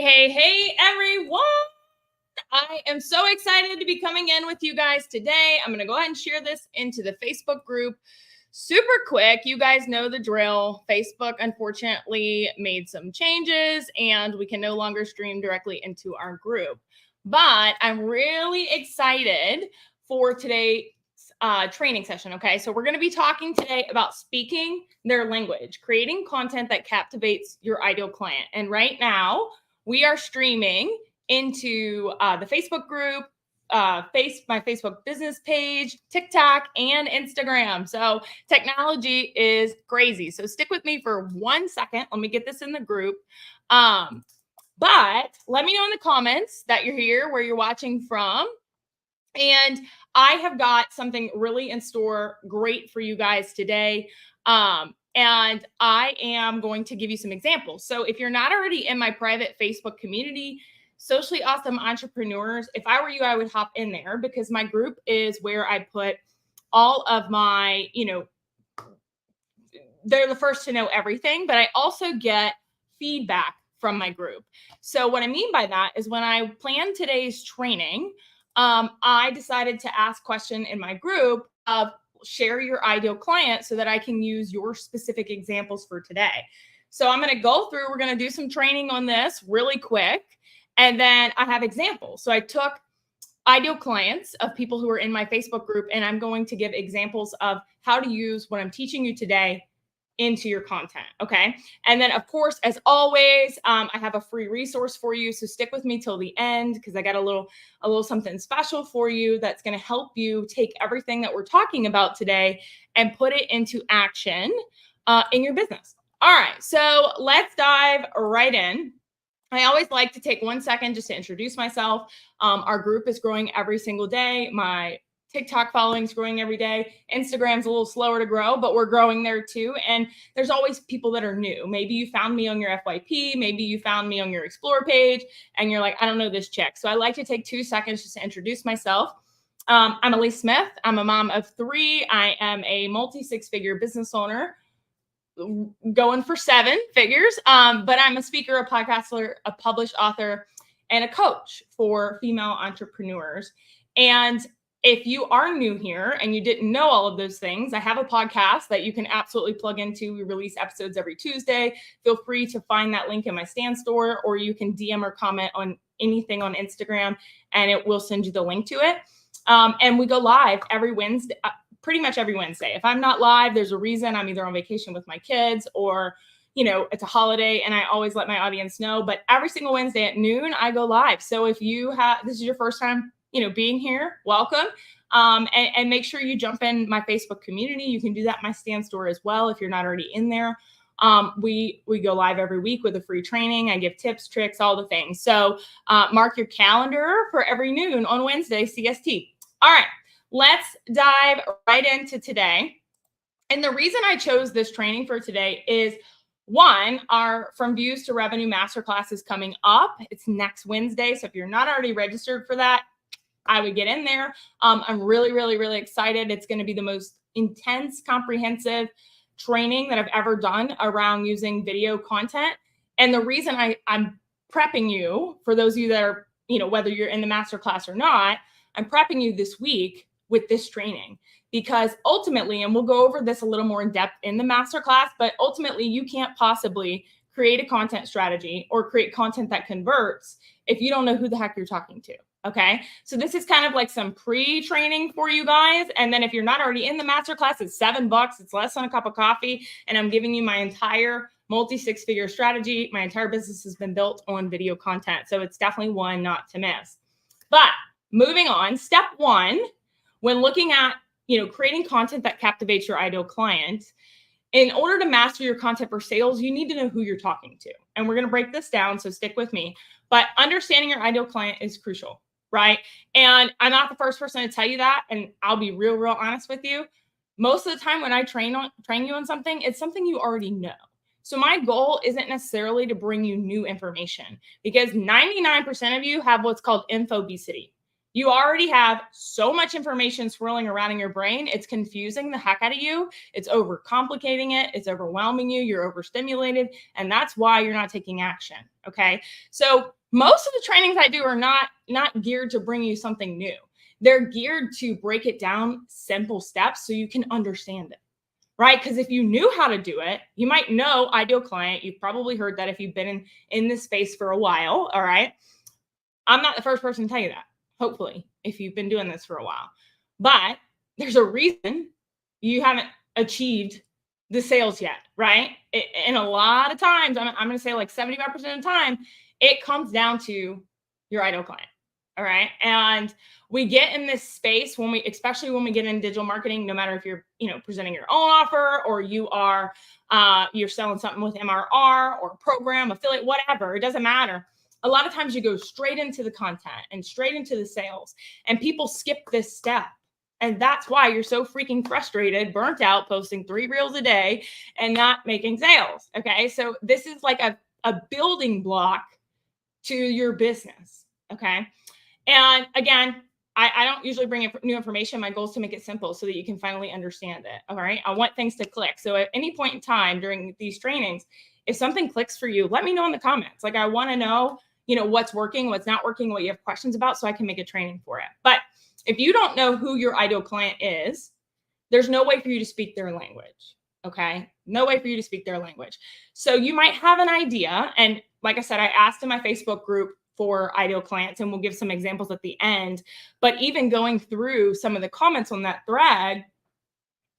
Hey, everyone. I am so excited to be coming in with you guys today. I'm going to go ahead and share this into the Facebook group super quick. You guys know the drill. Facebook, unfortunately, made some changes and we can no longer stream directly into our group. But I'm really excited for today's training session. Okay, so we're going to be talking today about speaking their language, creating content that captivates your ideal client. And right now, we are streaming into the Facebook group, my Facebook business page, TikTok, and Instagram. So technology is crazy. So stick with me for 1 second. Let me get this in the group. But let me know in the comments that you're here, where you're watching from. And I have got something really in store, great for you guys today. And I am going to give you some examples. So if you're not already in my private Facebook community, Socially Awesome Entrepreneurs, if I were you, I would hop in there, because my group is where I put all of my, they're the first to know everything, but I also get feedback from my group. So what I mean by that is, when I planned today's training, I decided to ask a question in my group of share your ideal client, so that I can use your specific examples for today. So I'm going to go through, we're going to do some training on this really quick. And then I have examples. So I took ideal clients of people who are in my Facebook group, and I'm going to give examples of how to use what I'm teaching you today into your content. Okay. And then, of course, as always, I have a free resource for you. So stick with me till the end, because I got a little something special for you that's going to help you take everything that we're talking about today and put it into action in your business. All right. So let's dive right in. I always like to take 1 second just to introduce myself. Our group is growing every single day. My TikTok following is growing every day. Instagram's a little slower to grow, but we're growing there too. And there's always people that are new. Maybe you found me on your FYP. Maybe you found me on your Explore page and you're like, I don't know this chick. So I like to take 2 seconds just to introduce myself. I'm Elise Smith. I'm a mom of 3. I am a multi-6-figure business owner, going for 7 figures. But I'm a speaker, a podcaster, a published author, and a coach for female entrepreneurs. And if you are new here and you didn't know all of those things, I have a podcast that you can absolutely plug into. We release episodes every Tuesday. Feel free to find that link in my Stand store, or you can DM or comment on anything on Instagram and it will send you the link to it. And we go live every Wednesday, pretty much every Wednesday. If I'm not live, there's a reason. I'm either on vacation with my kids, or, it's a holiday, and I always let my audience know. But every single Wednesday at noon, I go live. So if this is your first time, being here, welcome. And make sure you jump in my Facebook community. You can do that in my Stand store as well if you're not already in there. We go live every week with a free training. I give tips, tricks, all the things. So mark your calendar for every noon on Wednesday, CST. All right. Let's dive right into today. And the reason I chose this training for today is, one, our From Views to Revenue Masterclass is coming up. It's next Wednesday. So if you're not already registered for that, I would get in there. I'm really, really, really excited. It's going to be the most intense, comprehensive training that I've ever done around using video content. And the reason I'm prepping you, for those of you that are, whether you're in the masterclass or not, I'm prepping you this week with this training, because ultimately, and we'll go over this a little more in depth in the masterclass, but ultimately you can't possibly create a content strategy or create content that converts if you don't know who the heck you're talking to. Okay. So this is kind of like some pre-training for you guys. And then if you're not already in the masterclass, it's $7. It's less than a cup of coffee. And I'm giving you my entire multi-6-figure strategy. My entire business has been built on video content. So it's definitely one not to miss. But moving on, step 1, when looking at, creating content that captivates your ideal client, in order to master your content for sales, you need to know who you're talking to. And we're going to break this down, so stick with me. But understanding your ideal client is crucial, right? And I'm not the first person to tell you that. And I'll be real honest with you. Most of the time when I train you on something, it's something you already know. So my goal isn't necessarily to bring you new information, because 99% of you have what's called infobesity. You already have so much information swirling around in your brain. It's confusing the heck out of you. It's overcomplicating it. It's overwhelming you. You're overstimulated. And that's why you're not taking action. Okay. So most of the trainings I do are not geared to bring you something new. They're geared to break it down simple steps so you can understand it. Right. Because if you knew how to do it, you might know ideal client. You've probably heard that if you've been in this space for a while. All right. I'm not the first person to tell you that, hopefully, if you've been doing this for a while. But there's a reason you haven't achieved the sales yet, right? And a lot of times, I'm going to say like 75% of the time, it comes down to your ideal client. All right. And we get in this space when especially when we get in digital marketing, no matter if you're, presenting your own offer or you're selling something with MRR or program, affiliate, whatever, it doesn't matter. A lot of times you go straight into the content and straight into the sales, and people skip this step. And that's why you're so freaking frustrated, burnt out, posting 3 reels a day and not making sales. Okay. So this is like a building block to your business. Okay. And again, I don't usually bring new information. My goal is to make it simple so that you can finally understand it. All right. I want things to click. So at any point in time during these trainings, if something clicks for you, let me know in the comments. Like, I want to know, what's working, what's not working, what you have questions about, so I can make a training for it. But if you don't know who your ideal client is, there's no way for you to speak their language. Okay. No way for you to speak their language. So you might have an idea. And like I said, I asked in my Facebook group for ideal clients, and we'll give some examples at the end. But even going through some of the comments on that thread,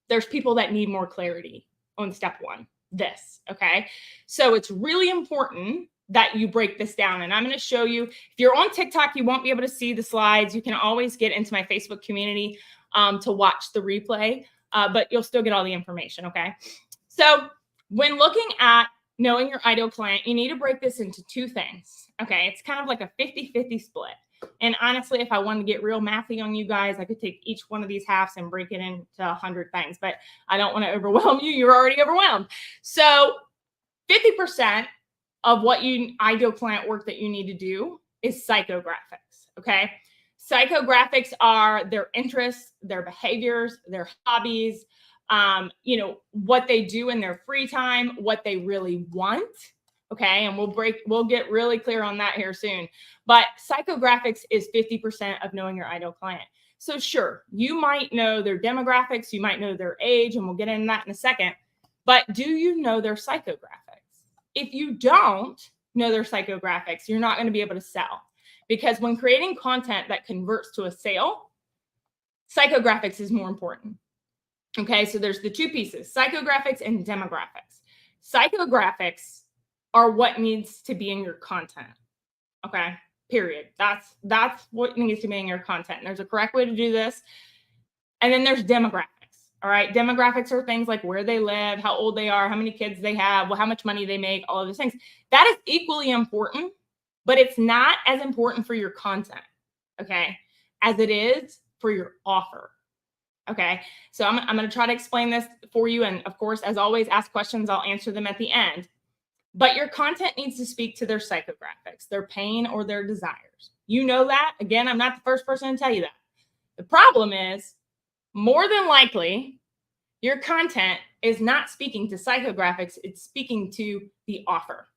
there's people that need more clarity on step 1, this. Okay. So it's really important that you break this down. And I'm going to show you, if you're on TikTok, you won't be able to see the slides. You can always get into my Facebook community to watch the replay, but you'll still get all the information. Okay. So when looking at knowing your ideal client, you need to break this into 2 things. Okay. It's kind of like a 50-50 split. And honestly, if I wanted to get real mathy on you guys, I could take each one of these halves and break it into 100 things, but I don't want to overwhelm you. You're already overwhelmed. So 50% of what ideal client work that you need to do is psychographics. Okay. Psychographics are their interests, their behaviors, their hobbies, what they do in their free time, what they really want. Okay. And we'll get really clear on that here soon. But psychographics is 50% of knowing your ideal client. So sure, you might know their demographics, you might know their age, and we'll get into that in a second. But do you know their psychographics? If you don't know their psychographics, you're not going to be able to sell. Because when creating content that converts to a sale, psychographics is more important. Okay, so there's the 2 pieces, psychographics and demographics. Psychographics are what needs to be in your content. Okay, period. That's what needs to be in your content. And there's a correct way to do this. And then there's demographics. All right, demographics are things like where they live, how old they are, how many kids they have, how much money they make, all of those things. That is equally important, but it's not as important for your content, okay, as it is for your offer. Okay, so I'm going to try to explain this for you. And of course, as always, ask questions. I'll answer them at the end. But your content needs to speak to their psychographics, their pain or their desires. You know that. Again, I'm not the first person to tell you that. The problem is, more than likely, your content is not speaking to psychographics. It's speaking to the offer.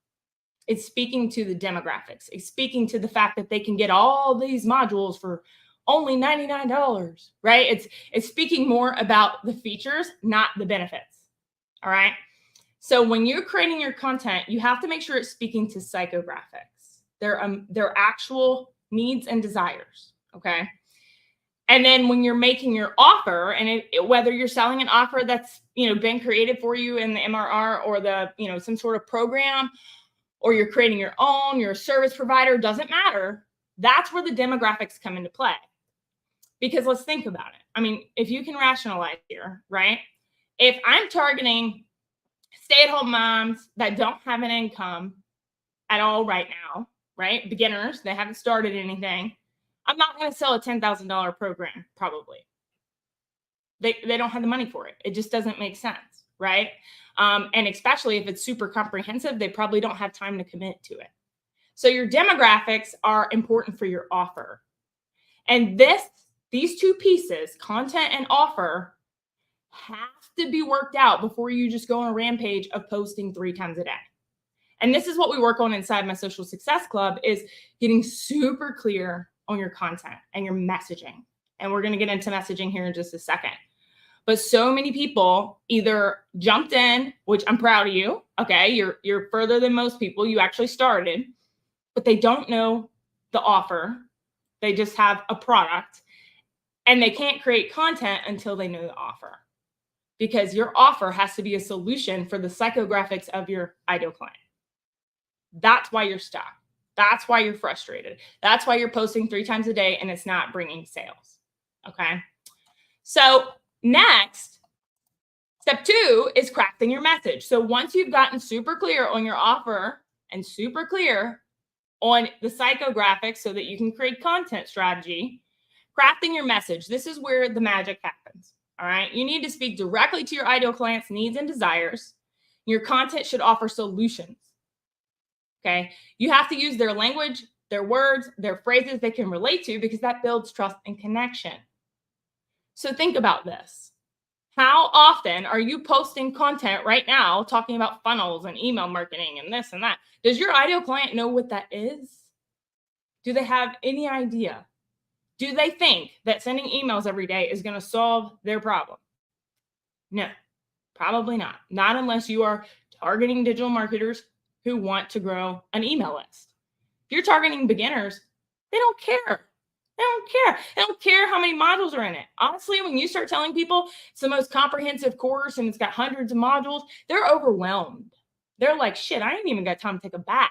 It's speaking to the demographics. It's speaking to the fact that they can get all these modules for only $99, right? It's speaking more about the features, not the benefits. All right. So when you're creating your content, you have to make sure it's speaking to psychographics, their actual needs and desires. Okay. And then when you're making your offer, and whether you're selling an offer that's been created for you in the MRR or the some sort of program, or you're creating your own, you're a service provider, doesn't matter. That's where the demographics come into play. Because let's think about it. I mean, if you can rationalize here, right? If I'm targeting stay-at-home moms that don't have an income at all right now, right? Beginners, they haven't started anything. I'm not going to sell a $10,000 program, probably. They don't have the money for it. It just doesn't make sense, right? And especially if it's super comprehensive, they probably don't have time to commit to it. So your demographics are important for your offer. And these two pieces, content and offer, have to be worked out before you just go on a rampage of posting 3 times a day. And this is what we work on inside my social success club, is getting super clear on your content and your messaging. And we're going to get into messaging here in just a second. But so many people either jumped in, which I'm proud of you. Okay. You're further than most people. You actually started, but they don't know the offer. They just have a product, and they can't create content until they know the offer, because your offer has to be a solution for the psychographics of your ideal client. That's why you're stuck. That's why you're frustrated. That's why you're posting 3 times a day and it's not bringing sales. Okay. So next, step 2 is crafting your message. So once you've gotten super clear on your offer and super clear on the psychographics so that you can create content strategy, crafting your message. This is where the magic happens. All right. You need to speak directly to your ideal client's needs and desires. Your content should offer solutions. Okay. You have to use their language, their words, their phrases they can relate to, because that builds trust and connection. So think about this. How often are you posting content right now talking about funnels and email marketing and this and that? Does your ideal client know what that is? Do they have any idea? Do they think that sending emails every day is going to solve their problem? No, probably not. Not unless you are targeting digital marketers who want to grow an email list. If you're targeting beginners, they don't care. They don't care. They don't care how many modules are in it. Honestly, when you start telling people it's the most comprehensive course and it's got hundreds of modules, they're overwhelmed. They're like, shit, I ain't even got time to take a bath.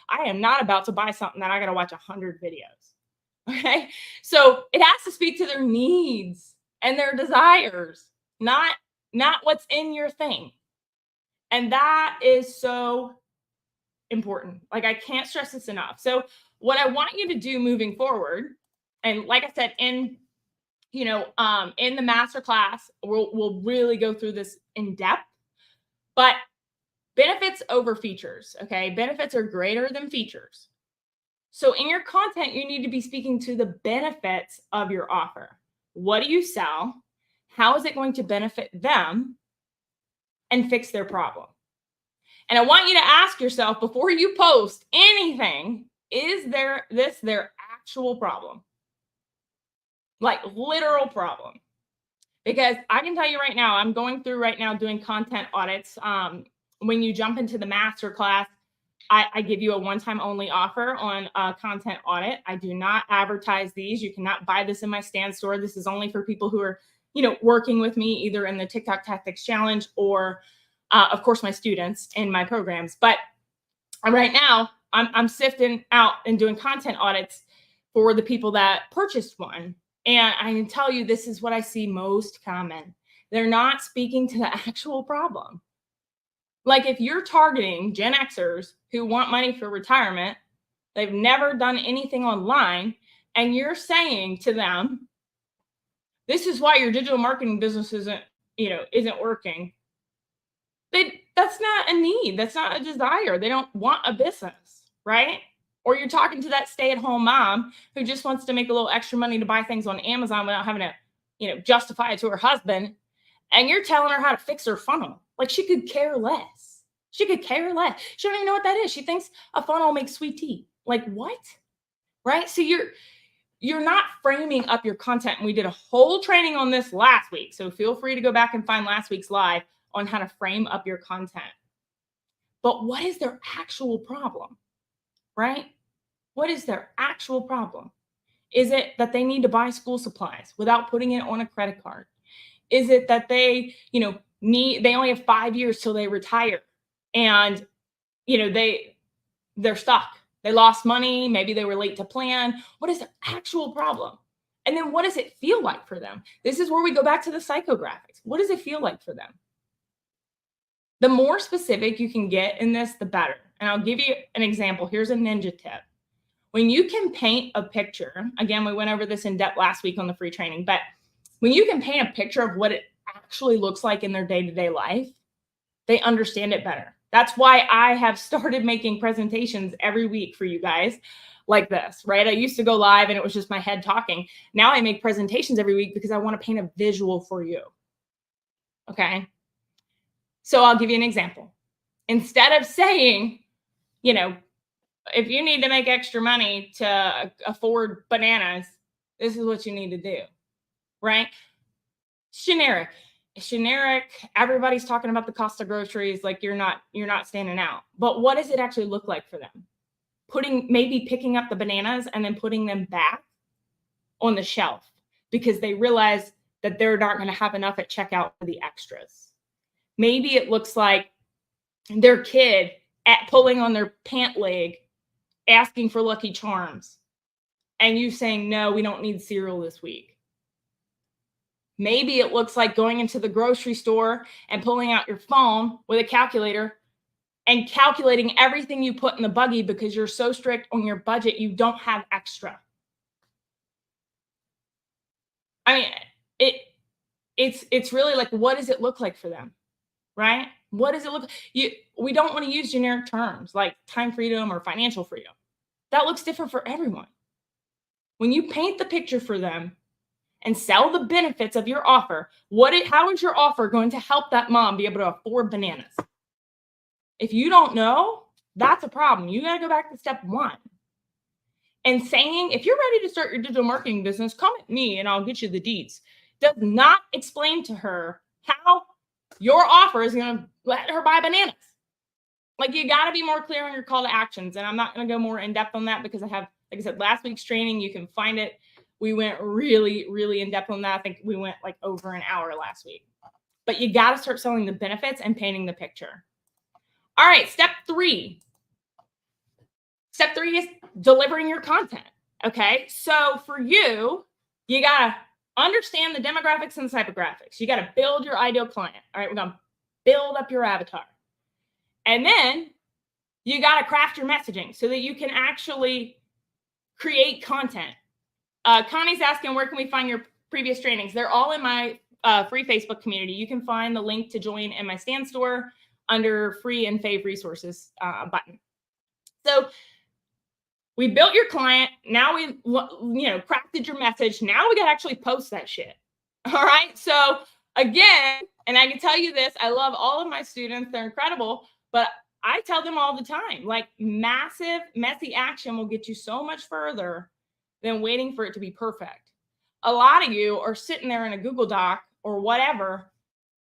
I am not about to buy something that I got to watch 100 videos. Okay. So it has to speak to their needs and their desires, not what's in your thing. And that is so important. Like, I can't stress this enough. So what I want you to do moving forward, and like I said, in the masterclass, we'll really go through this in depth, but benefits over features. Okay. Benefits are greater than features. So in your content, you need to be speaking to the benefits of your offer. What do you sell? How is it going to benefit them and fix their problem? And I want you to ask yourself before you post anything, is this their actual problem? Like, literal problem. Because I can tell you right now, I'm going through right now doing content audits. When you jump into the master class, I give you a one-time only offer on a content audit. I do not advertise these. You cannot buy this in my stand store. This is only for people who are, working with me either in the TikTok Tactics Challenge or, of course, my students in my programs. But right now, I'm sifting out and doing content audits for the people that purchased one. And I can tell you, this is what I see most common. They're not speaking to the actual problem. Like, if you're targeting Gen Xers who want money for retirement, they've never done anything online, and you're saying to them, this is why your digital marketing business isn't working. That's not a need. That's not a desire. They don't want a business, right? Or you're talking to that stay-at-home mom who just wants to make a little extra money to buy things on Amazon without having to, justify it to her husband. And you're telling her how to fix her funnel. Like, she could care less. She could care less. She don't even know what that is. She thinks a funnel makes sweet tea. Like, what? Right? So you're not framing up your content. And we did a whole training on this last week. So feel free to go back and find last week's live on how to frame up your content. But what is their actual problem? Right? What is their actual problem? Is it that they need to buy school supplies without putting it on a credit card? Is it that they, they only have 5 years till they retire, and, they're stuck. They lost money. Maybe they were late to plan. What is their actual problem? And then what does it feel like for them? This is where we go back to the psychographics. What does it feel like for them? The more specific you can get in this, the better. And I'll give you an example. Here's a ninja tip. When you can paint a picture, again, we went over this in depth last week on the free training, but when you can paint a picture of what it actually looks like in their day-to-day life, they understand it better. That's why I have started making presentations every week for you guys like this, right? I used to go live and it was just my head talking. Now I make presentations every week because I want to paint a visual for you. Okay. So I'll give you an example. Instead of saying, you know, if you need to make extra money to afford bananas, this is what you need to do, right? Generic. Generic. Everybody's talking about the cost of groceries, like you're not standing out. But what does it actually look like for them? Maybe picking up the bananas and then putting them back on the shelf because they realize that they're not going to have enough at checkout for the extras. Maybe it looks like their kid pulling on their pant leg, asking for Lucky Charms, and you saying, no, we don't need cereal this week. Maybe it looks like going into the grocery store and pulling out your phone with a calculator and calculating everything you put in the buggy because you're so strict on your budget, you don't have extra. I mean, it's really like, what does it look like for them, right? What does it look? We don't want to use generic terms like time freedom or financial freedom. That looks different for everyone. When you paint the picture for them and sell the benefits of your offer, how is your offer going to help that mom be able to afford bananas? If you don't know, that's a problem. You got to go back to step one. And saying, if you're ready to start your digital marketing business, come at me and I'll get you the deets, does not explain to her how your offer is going to let her buy bananas. Like, you got to be more clear on your call to actions. And I'm not going to go more in depth on that because I have, like I said, last week's training, you can find it. We went really, really in depth on that. I think we went like over an hour last week. But you got to start selling the benefits and painting the picture. All right, step three. Step three is delivering your content. Okay, so for you, you got to understand the demographics and the psychographics. You got to build your ideal client. All right, we're going to build up your avatar. And then you got to craft your messaging so that you can actually create content. Connie's asking, where can we find your previous trainings? They're all in my free Facebook community. You can find the link to join in my stand store under free and fave resources button. So we built your client. Now we, crafted your message. Now we got to actually post that shit. All right. So again, and I can tell you this, I love all of my students. They're incredible, but I tell them all the time, like, massive, messy action will get you so much further than waiting for it to be perfect. A lot of you are sitting there in a Google Doc or whatever,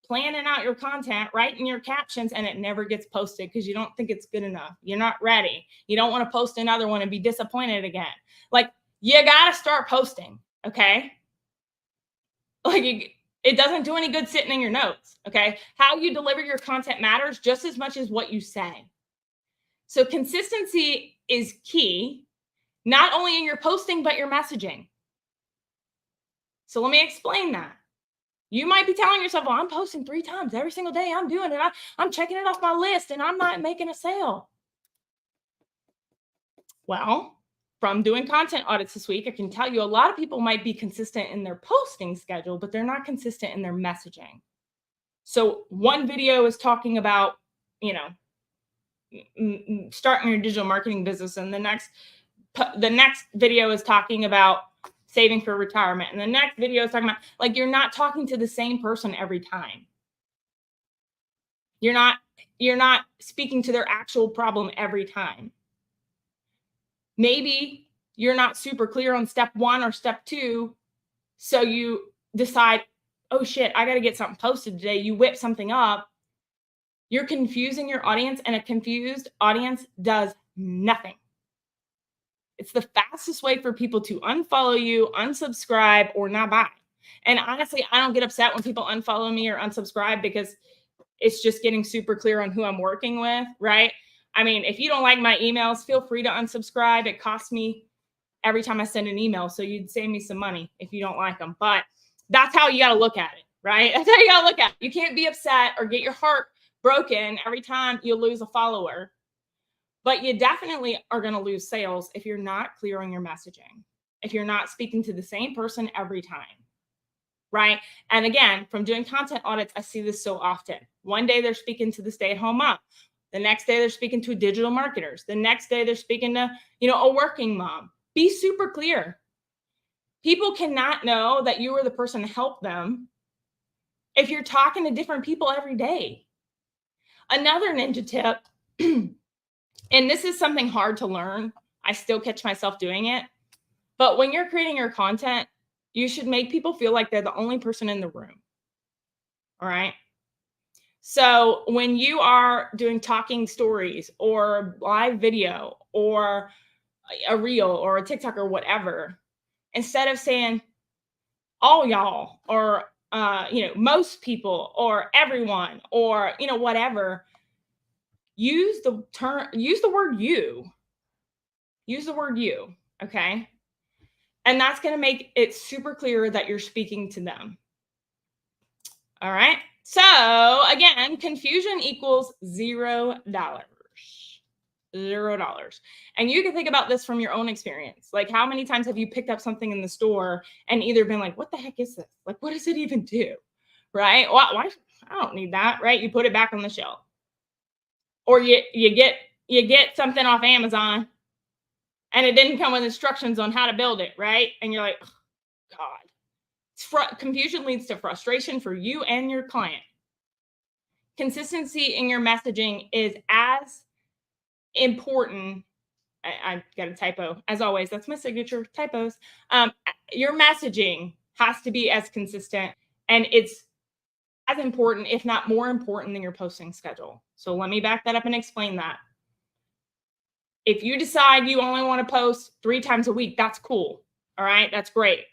planning out your content, writing your captions, and it never gets posted because you don't think it's good enough. You're not ready. You don't want to post another one and be disappointed again. Like, you got to start posting, okay? Like, it doesn't do any good sitting in your notes, okay? How you deliver your content matters just as much as what you say. So consistency is key, not only in your posting, but your messaging. So let me explain that. You might be telling yourself, well, I'm posting 3 times every single day. I'm doing it. I'm checking it off my list and I'm not making a sale. Well, from doing content audits this week, I can tell you a lot of people might be consistent in their posting schedule, but they're not consistent in their messaging. So one video is talking about, starting your digital marketing business, and the next video is talking about saving for retirement, and the next video is talking about, like, you're not talking to the same person every time. You're not speaking to their actual problem every time. Maybe you're not super clear on step 1 or step 2, so you decide, oh shit, I got to get something posted today. You whip something up. You're confusing your audience, and a confused audience does nothing. It's the fastest way for people to unfollow you, unsubscribe, or not buy. And honestly, I don't get upset when people unfollow me or unsubscribe because it's just getting super clear on who I'm working with, right? I mean, if you don't like my emails, feel free to unsubscribe. It costs me every time I send an email, so you'd save me some money if you don't like them. But that's how you got to look at it, right? That's how you got to look at it. You can't be upset or get your heart broken every time you lose a follower. But you definitely are going to lose sales if you're not clear on your messaging, if you're not speaking to the same person every time, right? And again, from doing content audits, I see this so often. One day they're speaking to the stay-at-home mom. The next day they're speaking to digital marketers. The next day they're speaking to, a working mom. Be super clear. People cannot know that you are the person to help them if you're talking to different people every day. Another ninja tip, and this is something hard to learn. I still catch myself doing it. But when you're creating your content, you should make people feel like they're the only person in the room. All right. So when you are doing talking stories or live video or a reel or a TikTok or whatever, instead of saying all y'all or most people or everyone or whatever, use the word you. Use the word you, okay? And that's going to make it super clear that you're speaking to them. All right. So again, confusion equals $0. $0. And you can think about this from your own experience. Like, how many times have you picked up something in the store and either been like, what the heck is this? Like, what does it even do? Right? Why? I don't need that. Right? You put it back on the shelf. Or you get something off Amazon and it didn't come with instructions on how to build it, right? And you're like, oh, God. Confusion leads to frustration for you and your client. Consistency in your messaging is as important. I got a typo. As always, that's my signature, typos. Your messaging has to be as consistent, and it's as important, if not more important, than your posting schedule. So let me back that up and explain that. If you decide you only want to post 3 times a week, that's cool. All right, that's great.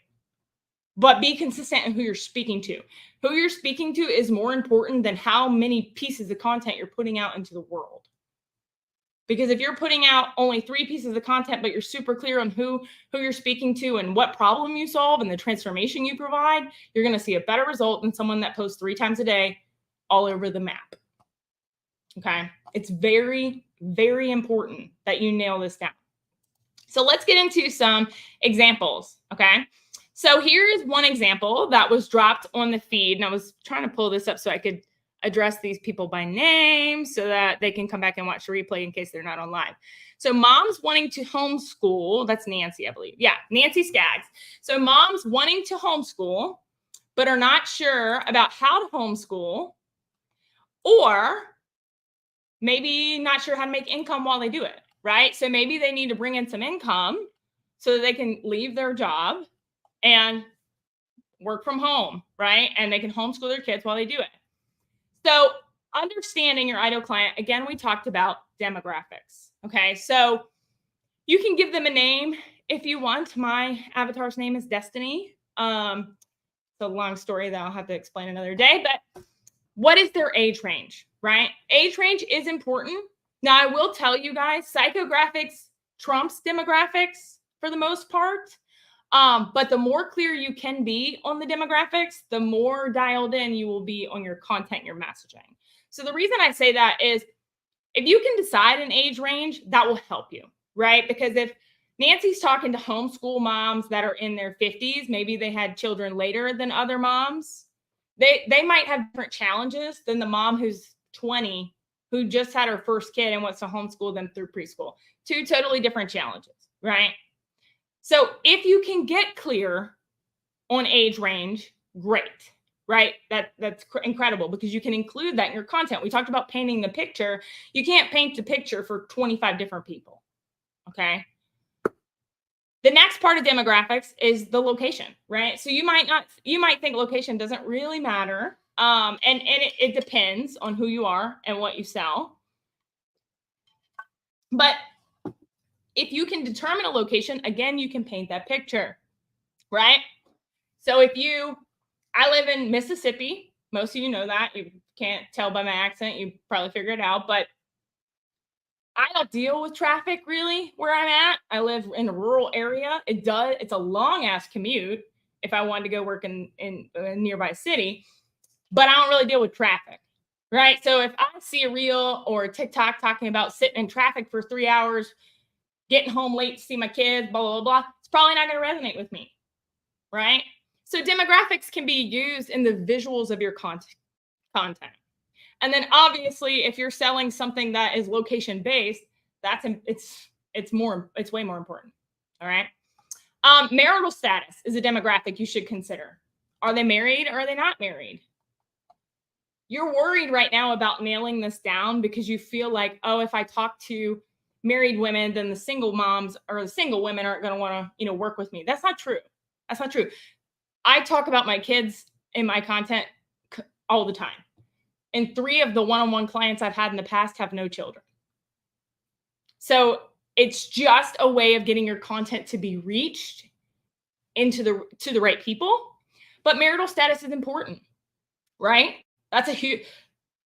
But be consistent in who you're speaking to. Who you're speaking to is more important than how many pieces of content you're putting out into the world. Because if you're putting out only 3 pieces of content, but you're super clear on who you're speaking to and what problem you solve and the transformation you provide, you're going to see a better result than someone that posts 3 times a day all over the map. Okay. It's very, very important that you nail this down. So let's get into some examples. Okay. So here's one example that was dropped on the feed. And I was trying to pull this up so I could address these people by name so that they can come back and watch the replay in case they're not on live. So moms wanting to homeschool. That's Nancy, I believe. Yeah, Nancy Skaggs. So moms wanting to homeschool, but are not sure about how to homeschool, or maybe not sure how to make income while they do it, right? So maybe they need to bring in some income so that they can leave their job and work from home, right? And they can homeschool their kids while they do it. So understanding your ideal client, again, we talked about demographics, okay? So you can give them a name if you want. My avatar's name is Destiny. It's a long story that I'll have to explain another day, but what is their age range, right? Age range is important. Now, I will tell you guys, psychographics trumps demographics for the most part. But the more clear you can be on the demographics, the more dialed in you will be on your content, your messaging. So the reason I say that is if you can decide an age range, that will help you, right? Because if Nancy's talking to homeschool moms that are in their 50s, maybe they had children later than other moms, they might have different challenges than the mom who's 20, who just had her first kid and wants to homeschool them through preschool. 2 totally different challenges, right? So if you can get clear on age range, great, right? That's incredible because you can include that in your content. We talked about painting the picture. You can't paint the picture for 25 different people, okay? The next part of demographics is the location, right? So you might think location doesn't really matter. And it depends on who you are and what you sell. But if you can determine a location, again, you can paint that picture, right? So I live in Mississippi. Most of you know that. You can't tell by my accent. You probably figure it out. But I don't deal with traffic really where I'm at. I live in a rural area. It's a long ass commute if I wanted to go work in a nearby city, but I don't really deal with traffic, right? So if I see a reel or a TikTok talking about sitting in traffic for 3 hours, getting home late to see my kids, blah, blah, blah, it's probably not going to resonate with me, right? So demographics can be used in the visuals of your content. And then obviously, if you're selling something that is location based, it's way more important. All right. Marital status is a demographic you should consider. Are they married or are they not married? You're worried right now about nailing this down because you feel like, oh, if I talk to married women, then the single moms or the single women aren't going to want to, work with me. That's not true. That's not true. I talk about my kids in my content all the time. And 3 of the one-on-one clients I've had in the past have no children. So it's just a way of getting your content to be reached to the right people. But marital status is important, right? That's a huge.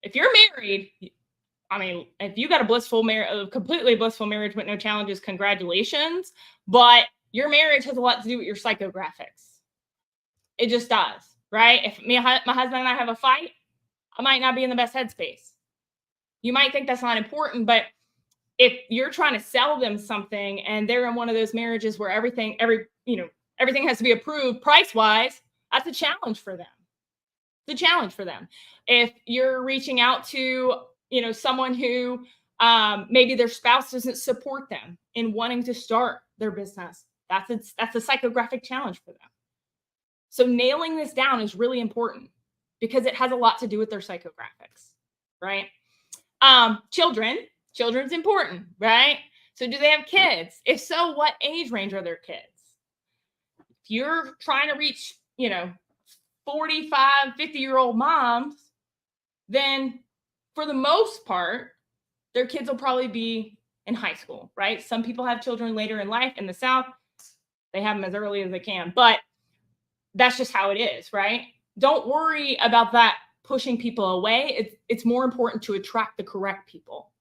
If you're married, I mean, if you got a completely blissful marriage with no challenges, congratulations. But your marriage has a lot to do with your psychographics. It just does, right? If my husband and I have a fight, I might not be in the best headspace. You might think that's not important, but if you're trying to sell them something and they're in one of those marriages where everything has to be approved price-wise, that's a challenge for them. It's a challenge for them. If you're reaching out to, someone who maybe their spouse doesn't support them in wanting to start their business, that's a psychographic challenge for them. So nailing this down is really important because it has a lot to do with their psychographics, right? Children's important, right? So do they have kids? If so, what age range are their kids? If you're trying to reach, 45, 50-year-old moms, then for the most part, their kids will probably be in high school, right? Some people have children later in life. In the South, they have them as early as they can, but that's just how it is, right? Don't worry about that pushing people away. It's more important to attract the correct people.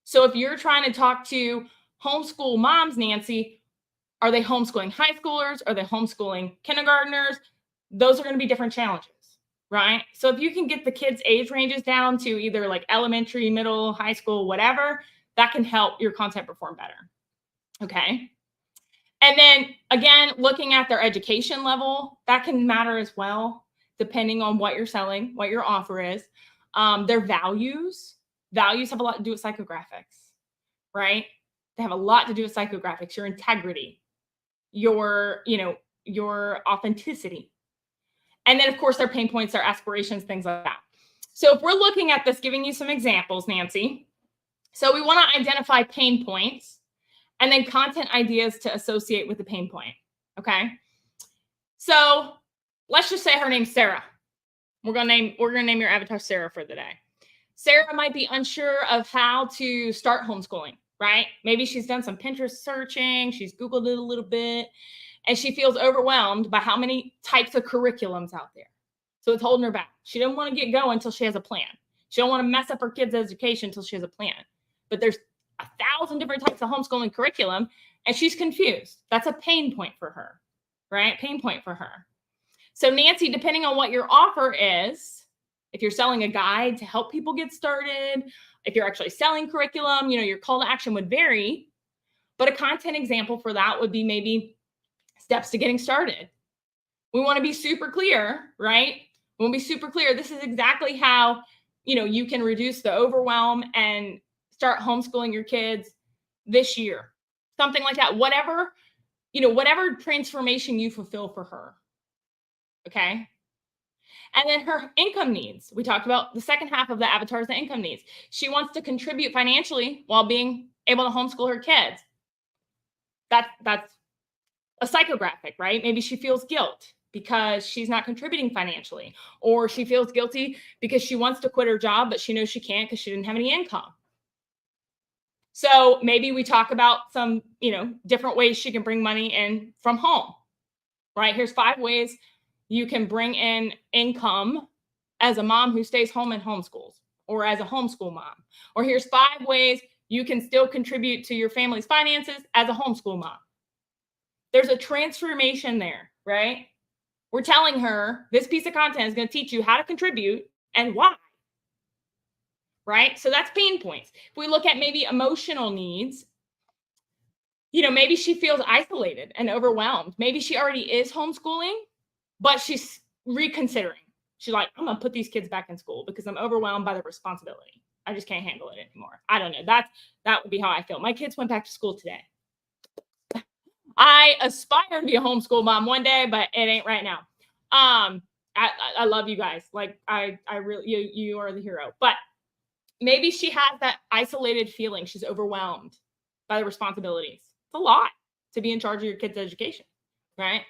So if you're trying to talk to homeschool moms, Nancy, are they homeschooling high schoolers? Are they homeschooling kindergartners? Those are going to be different challenges, right? So if you can get the kids' age ranges down to either like elementary, middle, high school, whatever, that can help your content perform better. Okay. And then again, looking at their education level, that can matter as well, depending on what you're selling, what your offer is. Their values have a lot to do with psychographics, right? They have a lot to do with psychographics, your integrity, your authenticity. And then of course their pain points, their aspirations, things like that. So if we're looking at this, giving you some examples, Nancy. So we want to identify pain points and then content ideas to associate with the pain point. Okay. So let's just say her name's Sarah. We're gonna name your avatar Sarah for the day. Sarah might be unsure of how to start homeschooling, right? Maybe she's done some Pinterest searching, she's Googled it a little bit, and she feels overwhelmed by how many types of curriculums out there. So it's holding her back. She doesn't want to get going until she has a plan. She don't want to mess up her kids' education until she has a plan. But there's 1,000 different types of homeschooling curriculum, and she's confused. That's a pain point for her, right? Pain point for her. So Nancy, depending on what your offer is, if you're selling a guide to help people get started, if you're actually selling curriculum, your call to action would vary. But a content example for that would be maybe steps to getting started. We want to be super clear, right? We want to be super clear. This is exactly how, you can reduce the overwhelm and start homeschooling your kids this year. Something like that. Whatever transformation you fulfill for her. Okay. And then her income needs. We talked about the second half of the avatar is the income needs. She wants to contribute financially while being able to homeschool her kids. That's a psychographic, right? Maybe she feels guilt because she's not contributing financially, or she feels guilty because she wants to quit her job, but she knows she can't because she didn't have any income. So maybe we talk about some, different ways she can bring money in from home, right? Here's 5 ways you can bring in income as a mom who stays home and homeschools, or as a homeschool mom. Or here's 5 ways you can still contribute to your family's finances as a homeschool mom. There's a transformation there, right? We're telling her this piece of content is going to teach you how to contribute and why, right? So that's pain points. If we look at maybe emotional needs, maybe she feels isolated and overwhelmed. Maybe she already is homeschooling, but she's reconsidering. She's like, I'm going to put these kids back in school because I'm overwhelmed by the responsibility. I just can't handle it anymore. I don't know. That would be how I feel. My kids went back to school today. I aspire to be a homeschool mom one day, but it ain't right now. I love you guys. Like I really, you are the hero, but maybe she has that isolated feeling. She's overwhelmed by the responsibilities. It's a lot to be in charge of your kids' education, right?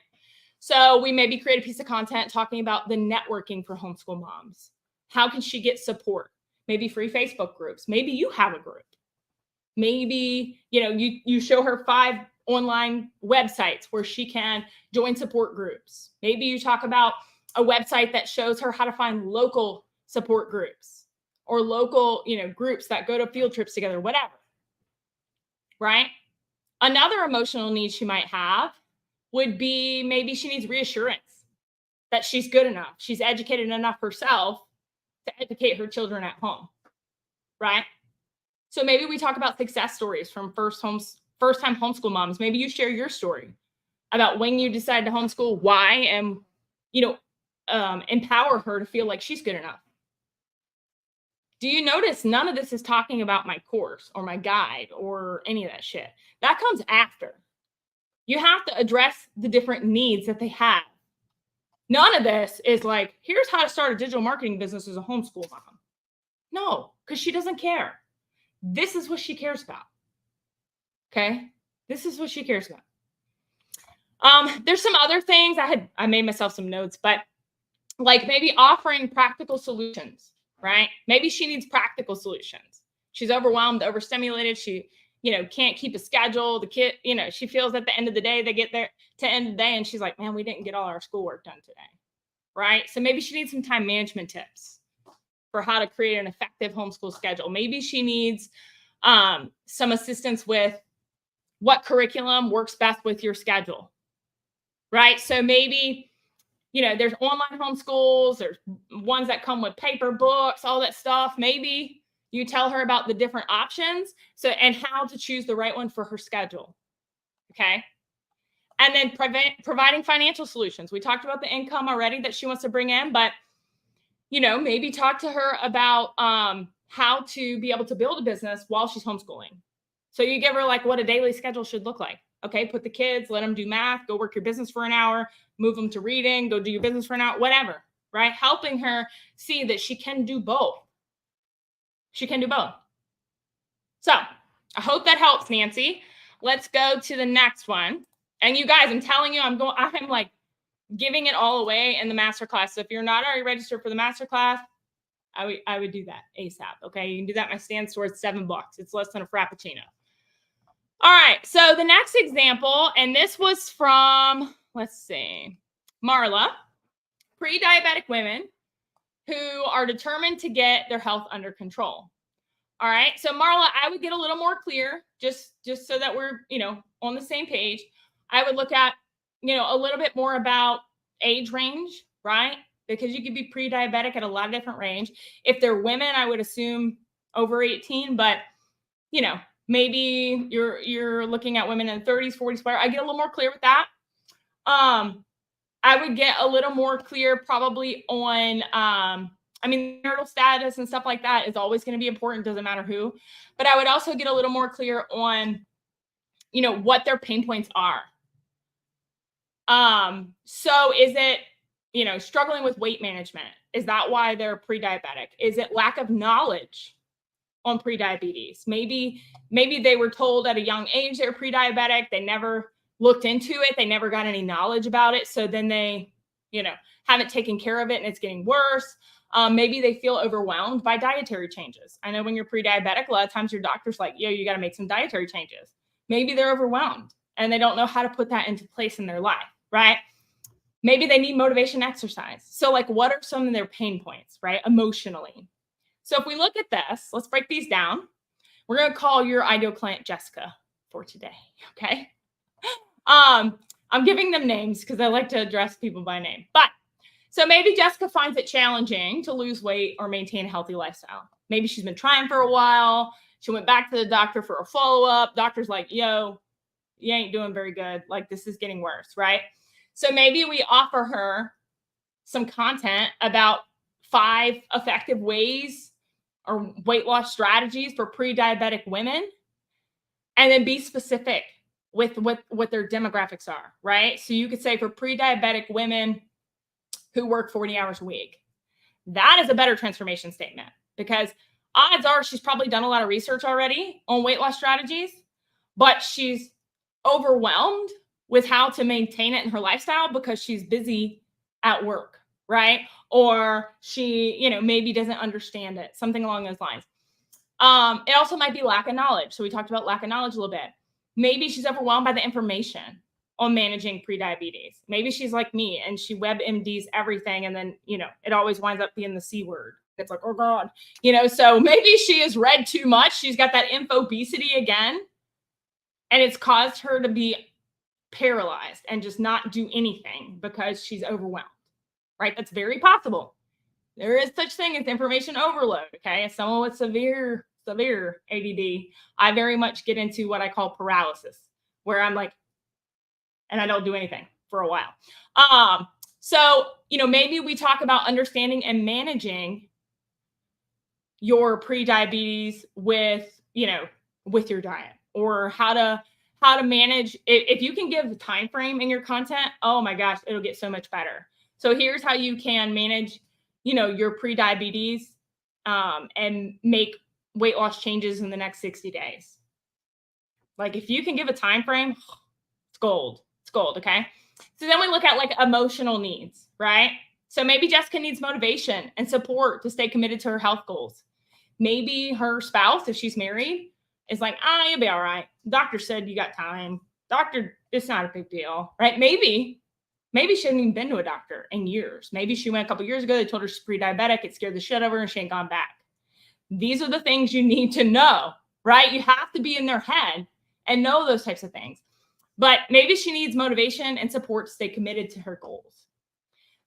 So we maybe create a piece of content talking about the networking for homeschool moms. How can she get support? Maybe free Facebook groups. Maybe you have a group. Maybe, you show her 5 online websites where she can join support groups. Maybe you talk about a website that shows her how to find local support groups or local, groups that go to field trips together, whatever. Right? Another emotional need she might have would be maybe she needs reassurance that she's good enough. She's educated enough herself to educate her children at home. Right? So maybe we talk about success stories from first-time homeschool moms. Maybe you share your story about when you decided to homeschool, why, and empower her to feel like she's good enough. Do you notice none of this is talking about my course or my guide or any of that shit? That comes after. You have to address the different needs that they have. None of this is like, here's how to start a digital marketing business as a homeschool mom. No, because she doesn't care. This is what she cares about. Okay? This is what she cares about. There's some other things. I made myself some notes, but like maybe offering practical solutions, right? Maybe she needs practical solutions. She's overwhelmed, overstimulated. She, can't keep a schedule. The kid, she feels at the end of the day, they get there to end of the day and she's like, man, we didn't get all our schoolwork done today, right? So maybe she needs some time management tips for how to create an effective homeschool schedule. Maybe she needs some assistance with what curriculum works best with your schedule, right? So maybe, there's online homeschools, there's ones that come with paper books, all that stuff. Maybe you tell her about the different options and how to choose the right one for her schedule, okay? And then providing financial solutions. We talked about the income already that she wants to bring in, but maybe talk to her about how to be able to build a business while she's homeschooling. So you give her like what a daily schedule should look like. Okay, put the kids, let them do math, go work your business for an hour, move them to reading, go do your business for an hour, whatever, right? Helping her see that she can do both. She can do both. So I hope that helps, Nancy. Let's go to the next one. And you guys, I'm telling you, I'm like giving it all away in the masterclass. So if you're not already registered for the masterclass, I would do that ASAP. Okay. You can do that at my stand store. It's $7. It's less than a Frappuccino. All right. So the next example, and this was from, let's see, Marla, pre-diabetic women who are determined to get their health under control. All right. So Marla, I would get a little more clear just so that we're, on the same page. I would look at, a little bit more about age range, right? Because you could be pre-diabetic at a lot of different range. If they're women, I would assume over 18, but maybe you're looking at women in 30s, 40s, whatever. I get a little more clear with that. I would get a little more clear probably on, marital status and stuff like that is always going to be important. Doesn't matter who, but I would also get a little more clear on, what their pain points are. So is it, struggling with weight management? Is that why they're pre-diabetic? Is it lack of knowledge on pre-diabetes? Maybe they were told at a young age they're pre-diabetic. They never looked into it. They never got any knowledge about it. So then they, haven't taken care of it and it's getting worse. Maybe they feel overwhelmed by dietary changes. I know when you're pre-diabetic, a lot of times your doctor's like, yo, you got to make some dietary changes. Maybe they're overwhelmed and they don't know how to put that into place in their life, right? Maybe they need motivation exercise. So like, what are some of their pain points, right? Emotionally. So if we look at this, let's break these down. We're going to call your ideal client Jessica for today. Okay. I'm giving them names because I like to address people by name, but so maybe Jessica finds it challenging to lose weight or maintain a healthy lifestyle. Maybe she's been trying for a while. She went back to the doctor for a follow-up. Doctor's like, yo, you ain't doing very good. Like this is getting worse, right? So maybe we offer her some content about 5 effective ways or weight loss strategies for pre-diabetic women, and then be specific with what their demographics are, right? So you could say for pre-diabetic women who work 40 hours a week. That is a better transformation statement, because odds are she's probably done a lot of research already on weight loss strategies, but she's overwhelmed with how to maintain it in her lifestyle because she's busy at work, right? Or she, maybe doesn't understand it, something along those lines. It also might be lack of knowledge. So we talked about lack of knowledge a little bit. Maybe she's overwhelmed by the information on managing prediabetes. Maybe she's like me and she WebMDs everything, and then, it always winds up being the C word. It's like, oh God, so maybe she has read too much. She's got that infobesity again, and it's caused her to be paralyzed and just not do anything because she's overwhelmed, right? That's very possible. There is such thing as information overload. Okay. As someone with severe ADD, I very much get into what I call paralysis, where I'm like, and I don't do anything for a while. So, maybe we talk about understanding and managing your pre-diabetes with your diet, or how to manage it. If you can give the time frame in your content, oh my gosh, it'll get so much better. So here's how you can manage your pre-diabetes and make weight loss changes in the next 60 days. Like, if you can give a time frame, it's gold. It's gold. Okay. So then we look at like emotional needs, right? So maybe Jessica needs motivation and support to stay committed to her health goals. Maybe her spouse, if she's married, is like, you'll be all right. Doctor said you got time. Doctor, it's not a big deal, right? Maybe she hasn't even been to a doctor in years. Maybe she went a couple years ago. They told her she's pre-diabetic. It scared the shit out of her and she ain't gone back. These are the things you need to know, right? You have to be in their head and know those types of things. But maybe she needs motivation and support to stay committed to her goals.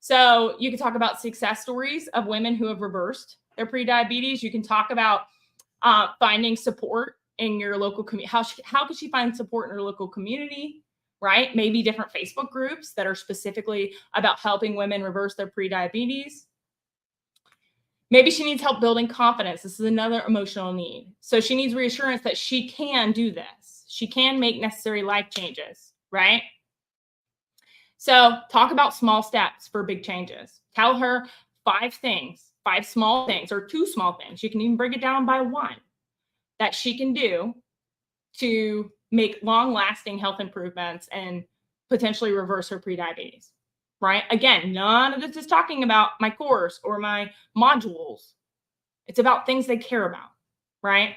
So you can talk about success stories of women who have reversed their pre-diabetes. You can talk about finding support in your local community. How could she find support in her local community, right? Maybe different Facebook groups that are specifically about helping women reverse their pre-diabetes. Maybe she needs help building confidence. This is another emotional need. So she needs reassurance that she can do this. She can make necessary life changes, right? So talk about small steps for big changes. Tell her 5 things, 5 small things, or 2 small things. You can even break it down by 1 that she can do to make long-lasting health improvements and potentially reverse her prediabetes, right? Again, none of this is talking about my course or my modules. It's about things they care about, right?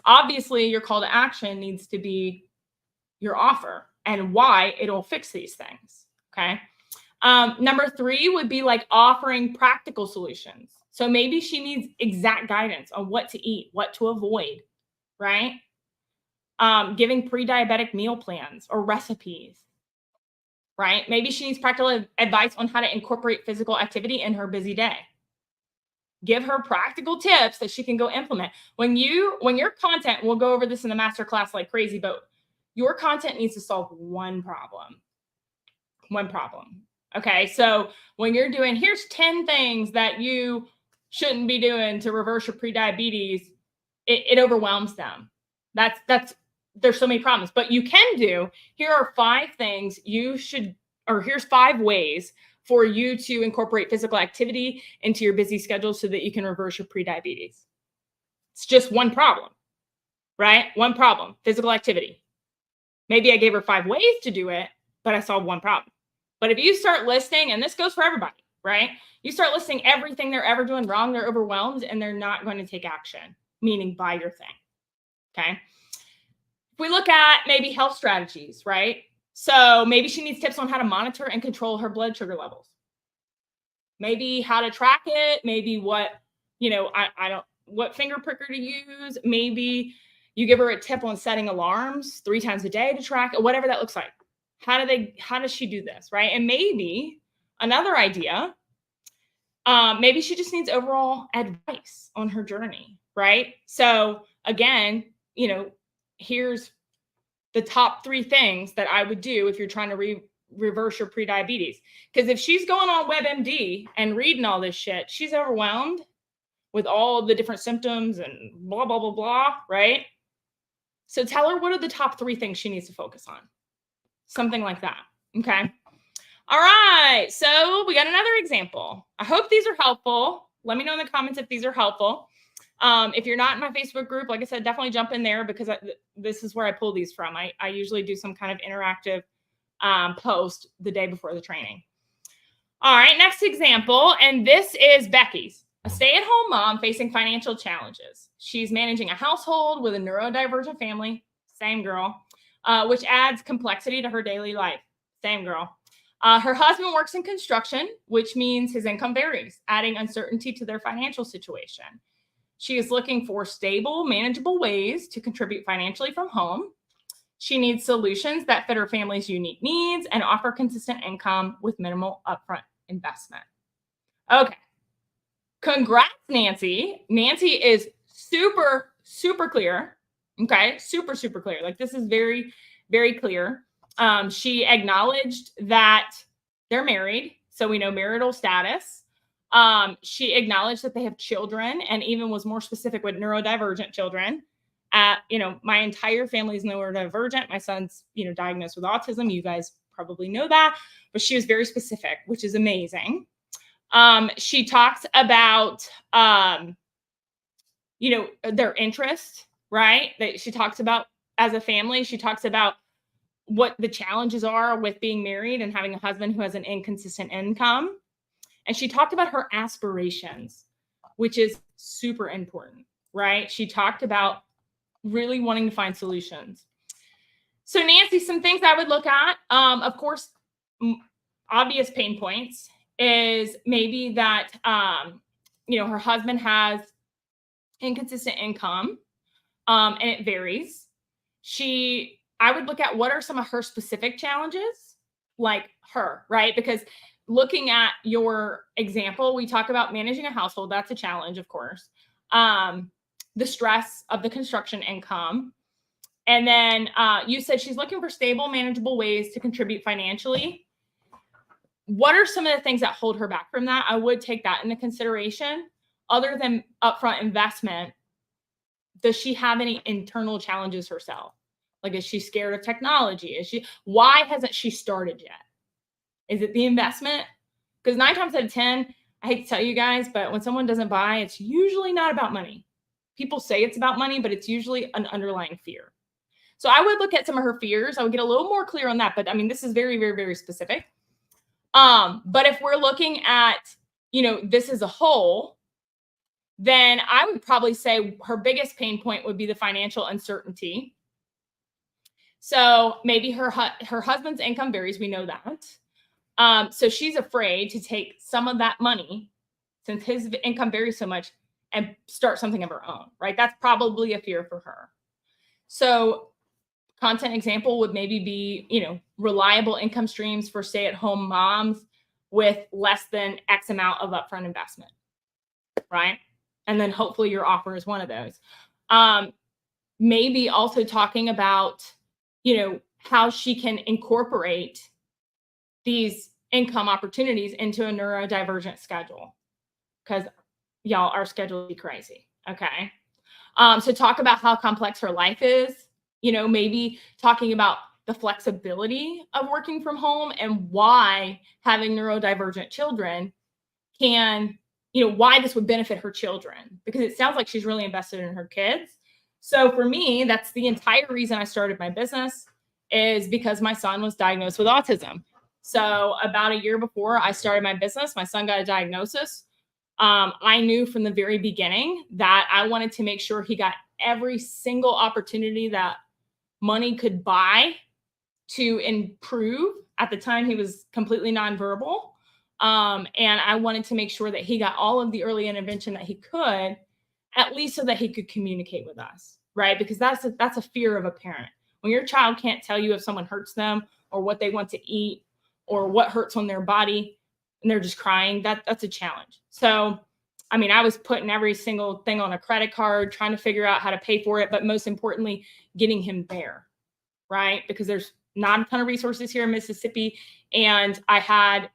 Obviously, your call to action needs to be your offer and why it'll fix these things, okay? Number 3 would be like offering practical solutions. So maybe she needs exact guidance on what to eat, what to avoid, right? Giving pre-diabetic meal plans or recipes, right? Maybe she needs practical advice on how to incorporate physical activity in her busy day. Give her practical tips that she can go implement. When your content, we'll go over this in the masterclass like crazy, but your content needs to solve one problem. One problem. Okay. So when you're doing, here's 10 things that you shouldn't be doing to reverse your prediabetes, it overwhelms them. There's so many problems, but you can do, here are 5 things you should, or here's 5 ways for you to incorporate physical activity into your busy schedule so that you can reverse your prediabetes. It's just one problem, right? One problem, physical activity. Maybe I gave her 5 ways to do it, but I solved one problem. But if you start listing, and this goes for everybody, right? You start listing everything they're ever doing wrong, they're overwhelmed and they're not going to take action, meaning buy your thing. Okay. If we look at maybe health strategies, right? So maybe she needs tips on how to monitor and control her blood sugar levels. Maybe how to track it, maybe what, what finger pricker to use. Maybe you give her a tip on setting alarms 3 times a day to track it, whatever that looks like. How does she do this, right? And maybe another idea, maybe she just needs overall advice on her journey, right? So again, here's the top 3 things that I would do if you're trying to reverse your prediabetes. Because if she's going on WebMD and reading all this shit, she's overwhelmed with all the different symptoms and blah, blah, blah, blah, right? So tell her what are the top 3 things she needs to focus on. Something like that, okay? All right, so we got another example. I hope these are helpful. Let me know in the comments if these are helpful. If you're not in my Facebook group, like I said, definitely jump in there because this is where I pull these from. I usually do some kind of interactive post the day before the training. All right, next example, and this is Becky's, a stay-at-home mom facing financial challenges. She's managing a household with a neurodivergent family, same girl, which adds complexity to her daily life, same girl. Her husband works in construction, which means his income varies, adding uncertainty to their financial situation. She is looking for stable, manageable ways to contribute financially from home. She needs solutions that fit her family's unique needs and offer consistent income with minimal upfront investment. Okay. Congrats, Nancy. Nancy is super, super clear. Okay. Super, super clear. Like this is very, very clear. She acknowledged that they're married. So we know marital status. She acknowledged that they have children and even was more specific with neurodivergent children. My entire family is neurodivergent. My son's, diagnosed with autism. You guys probably know that, but she was very specific, which is amazing. She talks about, their interest, right? That she talks about as a family. She talks about what the challenges are with being married and having a husband who has an inconsistent income. And she talked about her aspirations, which is super important, right? She talked about really wanting to find solutions. So Nancy, some things I would look at, of course, obvious pain points is maybe that, her husband has inconsistent income, and it varies. I would look at what are some of her specific challenges, like her, right? Because looking at your example, we talk about managing a household. That's a challenge, of course. The stress of the construction income. And then you said she's looking for stable, manageable ways to contribute financially. What are some of the things that hold her back from that? I would take that into consideration. Other than upfront investment, does she have any internal challenges herself? Like, is she scared of technology? Why hasn't she started yet? Is it the investment? Because 9 times out of 10, I hate to tell you guys, but when someone doesn't buy, it's usually not about money. People say it's about money, but it's usually an underlying fear. So I would look at some of her fears. I would get a little more clear on that. But I mean, this is very, very, very specific. But if we're looking at, this as a whole, then I would probably say her biggest pain point would be the financial uncertainty. So maybe her husband's income varies. We know that. So she's afraid to take some of that money, since his income varies so much, and start something of her own, right? That's probably a fear for her. So content example would maybe be, reliable income streams for stay-at-home moms with less than X amount of upfront investment, right? And then hopefully your offer is one of those. Maybe also talking about, how she can incorporate these income opportunities into a neurodivergent schedule, because y'all, our schedule would be crazy. Okay. So talk about how complex her life is, maybe talking about the flexibility of working from home and why having neurodivergent children can, why this would benefit her children, because it sounds like she's really invested in her kids. So for me, that's the entire reason I started my business, is because my son was diagnosed with autism. So about a year before I started my business, my son got a diagnosis. I knew from the very beginning that I wanted to make sure he got every single opportunity that money could buy to improve. At the time, he was completely nonverbal. And I wanted to make sure that he got all of the early intervention that he could, at least so that he could communicate with us, right? Because that's a fear of a parent. When your child can't tell you if someone hurts them or what they want to eat or what hurts on their body, and they're just crying, that's a challenge. So, I mean, I was putting every single thing on a credit card, trying to figure out how to pay for it, but most importantly, getting him there, right? Because there's not a ton of resources here in Mississippi. And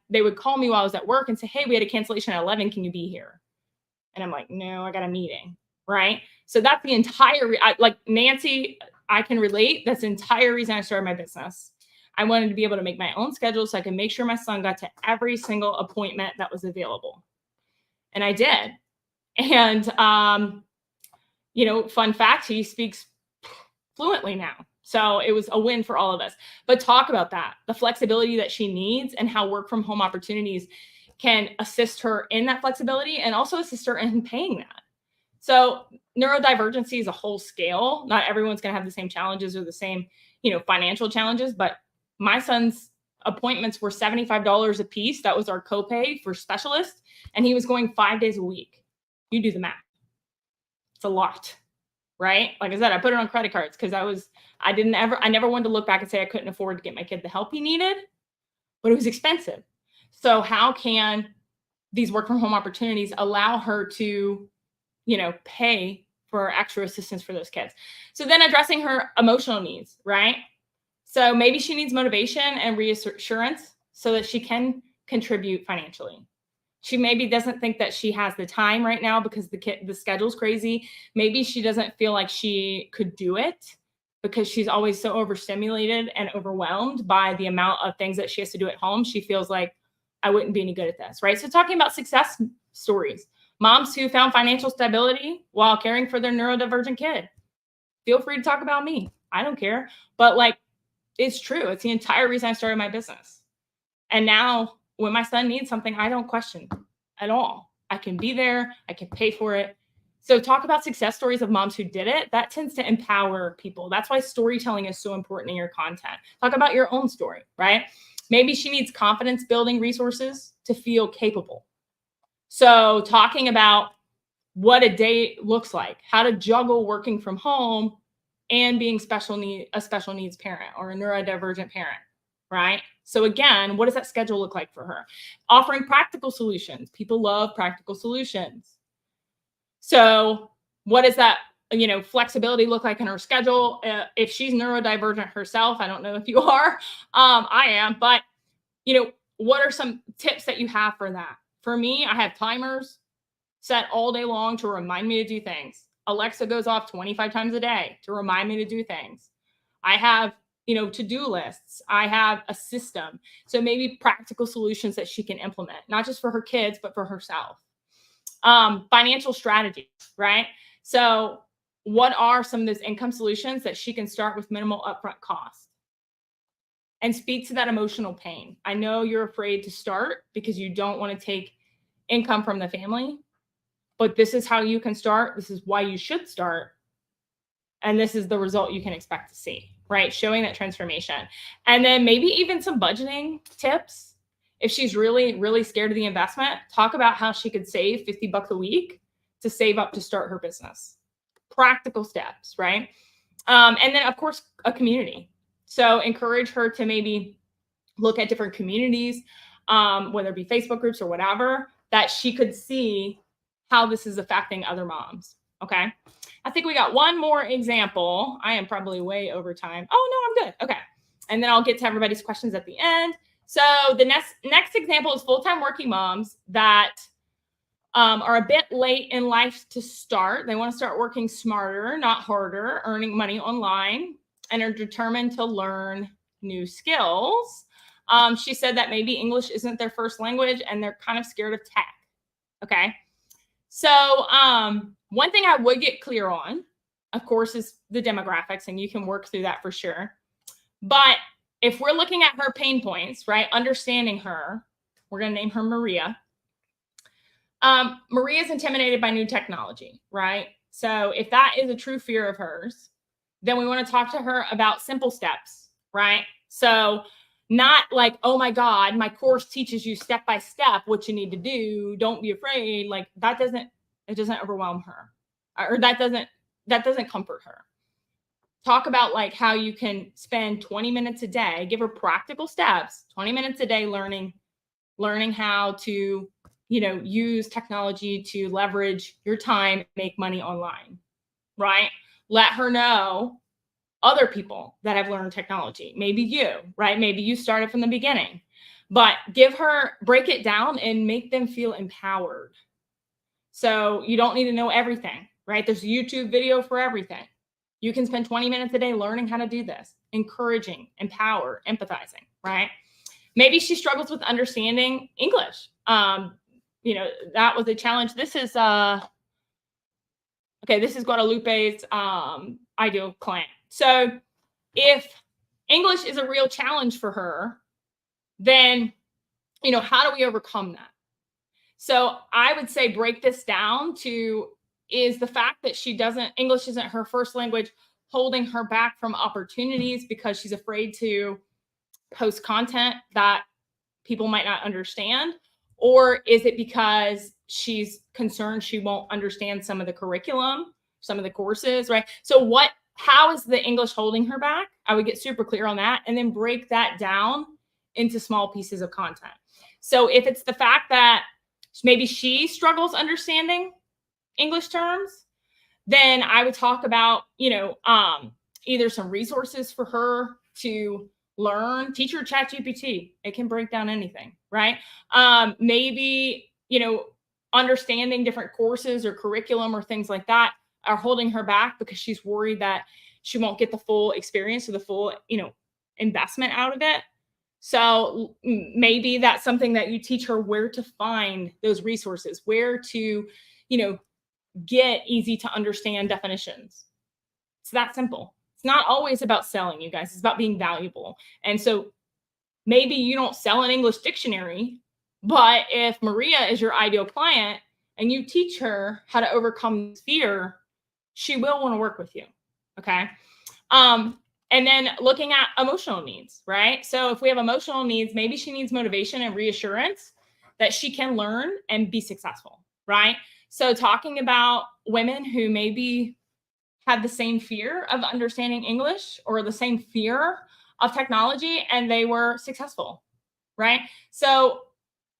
they would call me while I was at work and say, hey, we had a cancellation at 11. Can you be here? And I'm like, no, I got a meeting. Right. So that's the entire, like Nancy, I can relate. That's the entire reason I started my business. I wanted to be able to make my own schedule so I could make sure my son got to every single appointment that was available. And I did. And, fun fact, he speaks fluently now. So it was a win for all of us. But talk about that, the flexibility that she needs and how work from home opportunities can assist her in that flexibility and also assist her in paying that. So neurodivergency is a whole scale. Not everyone's going to have the same challenges or the same, financial challenges, but my son's appointments were $75 a piece. That was our copay for specialists. And he was going 5 days a week. You do the math. It's a lot, right? Like I said, I put it on credit cards because I never wanted to look back and say I couldn't afford to get my kid the help he needed, but it was expensive. So how can these work from home opportunities allow her to, pay for extra assistance for those kids? So then addressing her emotional needs, right? So maybe she needs motivation and reassurance so that she can contribute financially. She maybe doesn't think that she has the time right now because the schedule's crazy. Maybe she doesn't feel like she could do it because she's always so overstimulated and overwhelmed by the amount of things that she has to do at home. She feels like I wouldn't be any good at this, right? So talking about success stories, moms who found financial stability while caring for their neurodivergent kid. Feel free to talk about me. I don't care. But it's true. It's the entire reason I started my business. And now when my son needs something, I don't question at all. I can be there. I can pay for it. So talk about success stories of moms who did it. That tends to empower people. That's why storytelling is so important in your content. Talk about your own story, right? Maybe she needs confidence building resources to feel capable. So talking about what a day looks like, how to juggle working from home and being a special needs parent or a neurodivergent parent, right? So again, what does that schedule look like for her? Offering practical solutions. People love practical solutions. So what does that, flexibility look like in her schedule? If she's neurodivergent herself, I don't know if you are, I am, but what are some tips that you have for that? For me, I have timers set all day long to remind me to do things. Alexa goes off 25 times a day to remind me to do things. I have, to-do lists. I have a system. So maybe practical solutions that she can implement, not just for her kids, but for herself. Financial strategies, right? So what are some of those income solutions that she can start with minimal upfront cost? And speak to that emotional pain. I know you're afraid to start because you don't want to take income from the family, but this is how you can start. This is why you should start. And this is the result you can expect to see, right? Showing that transformation. And then maybe even some budgeting tips. If she's really, really scared of the investment, talk about how she could save $50 a week to save up to start her business. Practical steps, right? And then, of course, a community. So encourage her to maybe look at different communities, whether it be Facebook groups or whatever, that she could see how this is affecting other moms. Okay. I think we got one more example. I am probably way over time. Oh, no, I'm good. Okay. And then I'll get to everybody's questions at the end. So the next example is full-time working moms that are a bit late in life to start. They want to start working smarter, not harder, earning money online, and are determined to learn new skills. She said that maybe English isn't their first language and they're kind of scared of tech. Okay. So one thing I would get clear on, of course, is the demographics, and you can work through that for sure. But if we're looking at her pain points, right, understanding her, we're going to name her Maria. Maria is intimidated by new technology, right? So if that is a true fear of hers, then we want to talk to her about simple steps, right? So not like, oh my God, my course teaches you step by step what you need to do. Don't be afraid. Like it doesn't overwhelm her, or that doesn't comfort her. Talk about like how you can spend 20 minutes a day, give her practical steps, 20 minutes a day learning how to, use technology to leverage your time, make money online, right? Let her know other people that have learned technology. Maybe you, right? Maybe you started from the beginning, but break it down and make them feel empowered. So you don't need to know everything, right? There's a YouTube video for everything. You can spend 20 minutes a day learning how to do this, encouraging, empower, empathizing, right? Maybe she struggles with understanding English. That was a challenge. This is Guadalupe's ideal client. So if English is a real challenge for her, then, how do we overcome that? So I would say break this down to, is the fact that English isn't her first language holding her back from opportunities because she's afraid to post content that people might not understand? Or is it because she's concerned she won't understand some of the curriculum, some of the courses, right? So how is the English holding her back? I would get super clear on that and then break that down into small pieces of content. So if it's the fact that maybe she struggles understanding English terms, then I would talk about, either some resources for her to learn. Teach her ChatGPT. It can break down anything, right? Maybe, understanding different courses or curriculum or things like that are holding her back because she's worried that she won't get the full experience or the full, investment out of it. So maybe that's something that you teach her, where to find those resources, where to, get easy to understand definitions. It's that simple. It's not always about selling, you guys. It's about being valuable. And so maybe you don't sell an English dictionary, but if Maria is your ideal client and you teach her how to overcome fear, she will want to work with you. Okay. And then looking at emotional needs, right? So if we have emotional needs, maybe she needs motivation and reassurance that she can learn and be successful, right? So talking about women who maybe had the same fear of understanding English or the same fear of technology and they were successful, right? So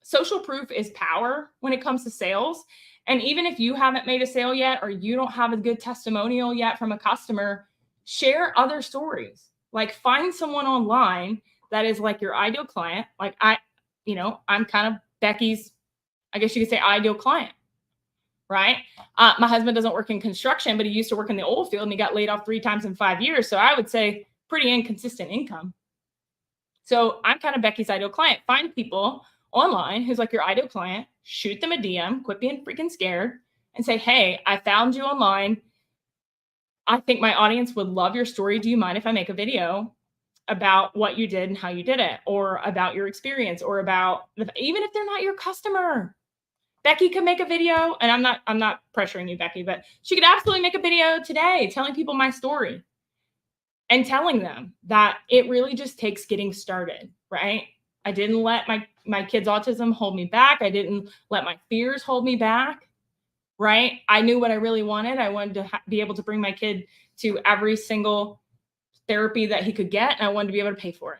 social proof is power when it comes to sales. And even if you haven't made a sale yet, or you don't have a good testimonial yet from a customer, share other stories. Like find someone online that is like your ideal client. Like I'm kind of Becky's, I guess you could say, ideal client, right? My husband doesn't work in construction, but he used to work in the oil field and he got laid off 3 times in 5 years. So I would say pretty inconsistent income. So I'm kind of Becky's ideal client. Find people online who's like your ideal client, shoot them a DM, quit being freaking scared, and say, hey, I found you online. I think my audience would love your story. Do you mind if I make a video about what you did and how you did it, or about your experience, or about, even if they're not your customer? Becky could make a video, and I'm not pressuring you, Becky, but she could absolutely make a video today telling people my story and telling them that it really just takes getting started, right? I didn't let my kids' autism hold me back. I didn't let my fears hold me back, right? I knew what I really wanted. I wanted to be able to bring my kid to every single therapy that he could get, and I wanted to be able to pay for it.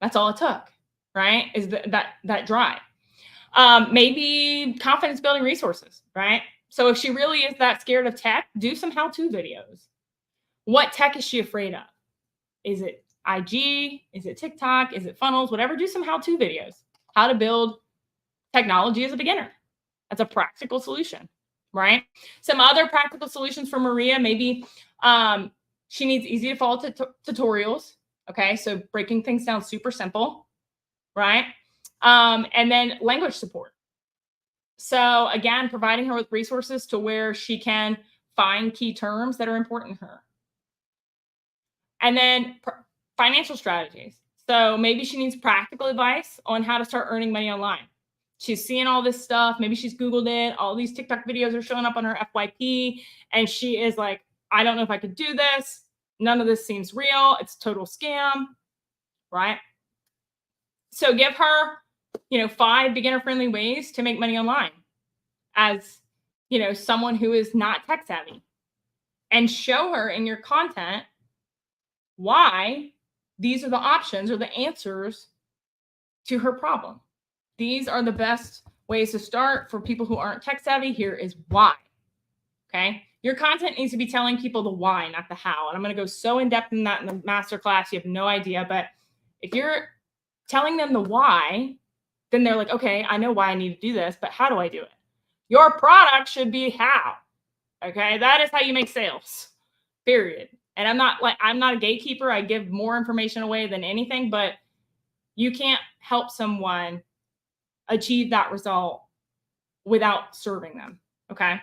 That's all it took, right? Is that drive. Maybe confidence building resources, right? So if she really is that scared of tech, do some how-to videos. What tech is she afraid of? Is it IG? Is it TikTok? Is it funnels? Whatever, do some how-to videos. How to build technology as a beginner. That's a practical solution, right? Some other practical solutions for Maria, maybe she needs easy to follow tutorials. Okay, so breaking things down super simple, right? And then language support. So again, providing her with resources to where she can find key terms that are important to her. And then financial strategies. So maybe she needs practical advice on how to start earning money online. She's seeing all this stuff. Maybe she's Googled it. All these TikTok videos are showing up on her FYP. And she is like, I don't know if I could do this. None of this seems real. It's a total scam, right? So give her, 5 beginner-friendly ways to make money online as, someone who is not tech savvy. And show her in your content why these are the options or the answers to her problem. These are the best ways to start for people who aren't tech savvy. Here is why. Okay. Your content needs to be telling people the why, not the how. And I'm going to go so in depth in that in the masterclass. You have no idea. But if you're telling them the why, then they're like, okay, I know why I need to do this, but how do I do it? Your product should be how. Okay. That is how you make sales, period. And I'm not a gatekeeper. I give more information away than anything, but you can't help someone achieve that result without serving them. Okay.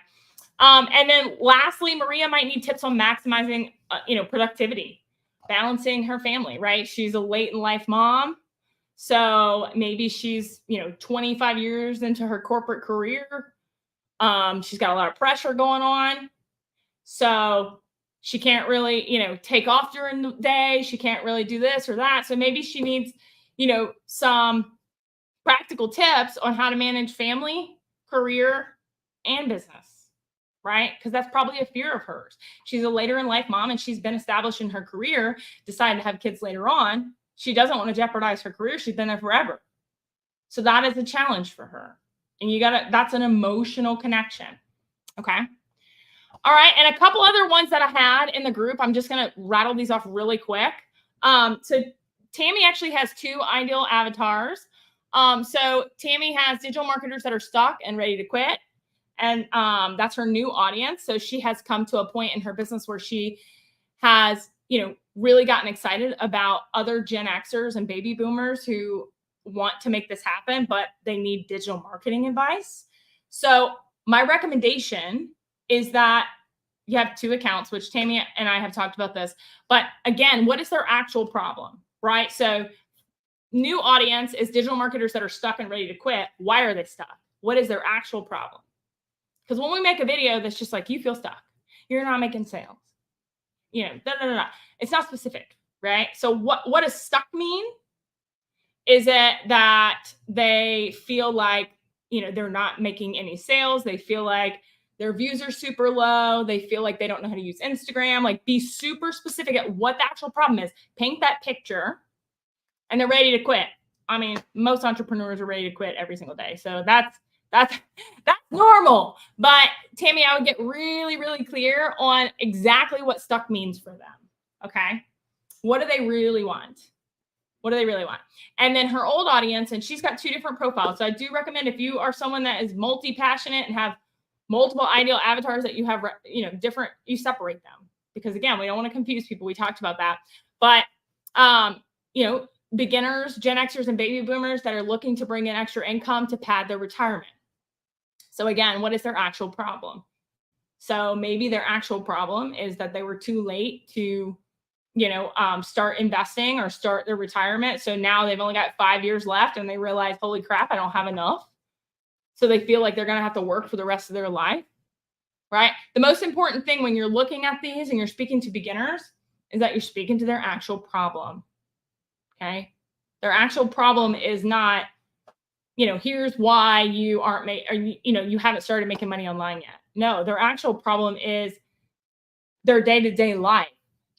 And then lastly, Maria might need tips on maximizing, productivity, balancing her family, right? She's a late in life mom. So maybe she's, 25 years into her corporate career. She's got a lot of pressure going on. So she can't really, take off during the day. She can't really do this or that. So maybe she needs, some practical tips on how to manage family, career, and business, right? Because that's probably a fear of hers. She's a later in life mom and she's been established in her career, decided to have kids later on. She doesn't want to jeopardize her career. She's been there forever. So that is a challenge for her. And that's an emotional connection. Okay. All right. And a couple other ones that I had in the group, I'm just going to rattle these off really quick. So Tammy actually has 2 ideal avatars. So Tammy has digital marketers that are stuck and ready to quit. And that's her new audience. So she has come to a point in her business where she has, really gotten excited about other Gen Xers and baby boomers who want to make this happen, but they need digital marketing advice. So my recommendation is that you have 2 accounts, which Tammy and I have talked about this. But again, what is their actual problem, right? So new audience is digital marketers that are stuck and ready to quit. Why are they stuck? What is their actual problem? Because when we make a video that's just like, you feel stuck, you're not making sales, it's not specific, right? So what does stuck mean? Is it that they feel like, they're not making any sales? They feel like their views are super low. They feel like they don't know how to use Instagram. Like, be super specific at what the actual problem is. Paint that picture, and they're ready to quit. I mean, most entrepreneurs are ready to quit every single day. So that's normal. But Tammy, I would get really, really clear on exactly what stuck means for them. Okay. What do they really want? What do they really want? And then her old audience, and she's got 2 different profiles. So I do recommend, if you are someone that is multi-passionate and have multiple ideal avatars that you have, different, you separate them, because again, we don't want to confuse people. We talked about that. But, beginners, Gen Xers, and baby boomers that are looking to bring in extra income to pad their retirement. So again, what is their actual problem? So maybe their actual problem is that they were too late to, start investing or start their retirement. So now they've only got 5 years left and they realize, holy crap, I don't have enough. So they feel like they're going to have to work for the rest of their life, right? The most important thing when you're looking at these and you're speaking to beginners is that you're speaking to their actual problem. Okay. Their actual problem is not, here's why you aren't you haven't started making money online yet. No, their actual problem is their day-to-day life,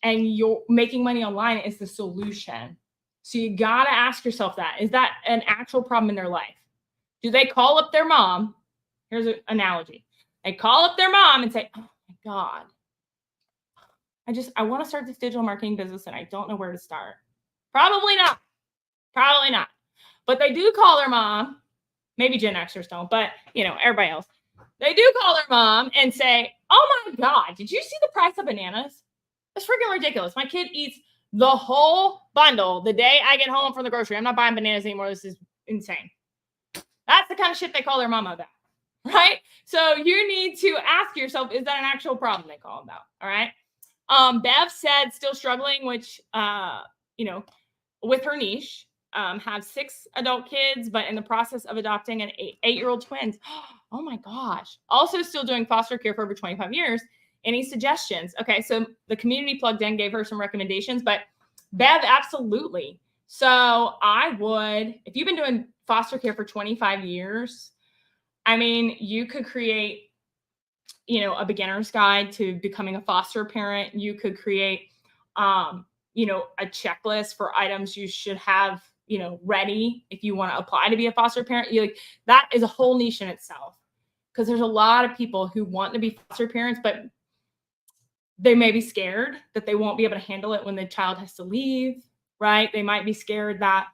and you're making money online is the solution. So you got to ask yourself that, is that an actual problem in their life? Do they call up their mom? Here's an analogy. They call up their mom and say, oh my God, I want to start this digital marketing business and I don't know where to start. Probably not. But they do call their mom. Maybe Gen Xers don't, but everybody else. They do call their mom and say, oh my God, did you see the price of bananas? It's freaking ridiculous. My kid eats the whole bundle the day I get home from the grocery. I'm not buying bananas anymore. This is insane. That's the kind of shit they call their mama about, right? So you need to ask yourself, is that an actual problem they call about? All right. Bev said still struggling, which, with her niche, have 6 adult kids, but in the process of adopting an 8-year-old twins. Oh my gosh. Also still doing foster care for over 25 years. Any suggestions? Okay. So the community plugged in, gave her some recommendations, but Bev, absolutely. So I would, if you've been doing foster care for 25 years, I mean, you could create, a beginner's guide to becoming a foster parent. You could create, a checklist for items you should have, ready if you want to apply to be a foster parent. That is a whole niche in itself, because there's a lot of people who want to be foster parents, but They may be scared that they won't be able to handle it when the child has to leave, right? They might be scared that,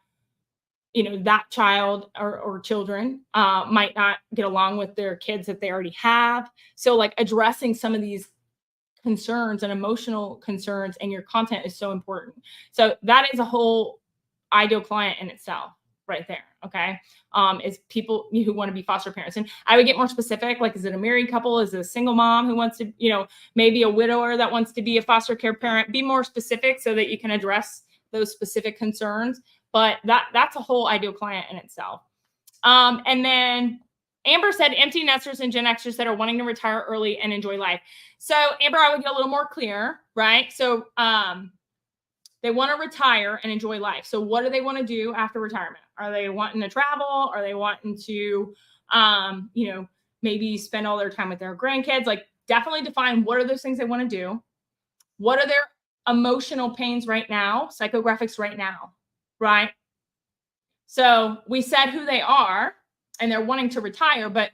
that child or children might not get along with their kids that they already have. So, like, addressing some of these concerns and emotional concerns in your content is so important. So that is a whole ideal client in itself right there. Okay. Is people who want to be foster parents. And I would get more specific, like, is it a married couple? Is it a single mom who wants to, maybe a widower that wants to be a foster care parent? Be more specific so that you can address those specific concerns. But that's a whole ideal client in itself. And then Amber said empty nesters and Gen Xers that are wanting to retire early and enjoy life. So Amber, I would get a little more clear, right? So they want to retire and enjoy life. So what do they want to do after retirement? Are they wanting to travel? Are they wanting to, maybe spend all their time with their grandkids? Like, definitely define what are those things they want to do. What are their emotional pains right now, psychographics right now, right? So we said who they are and they're wanting to retire, but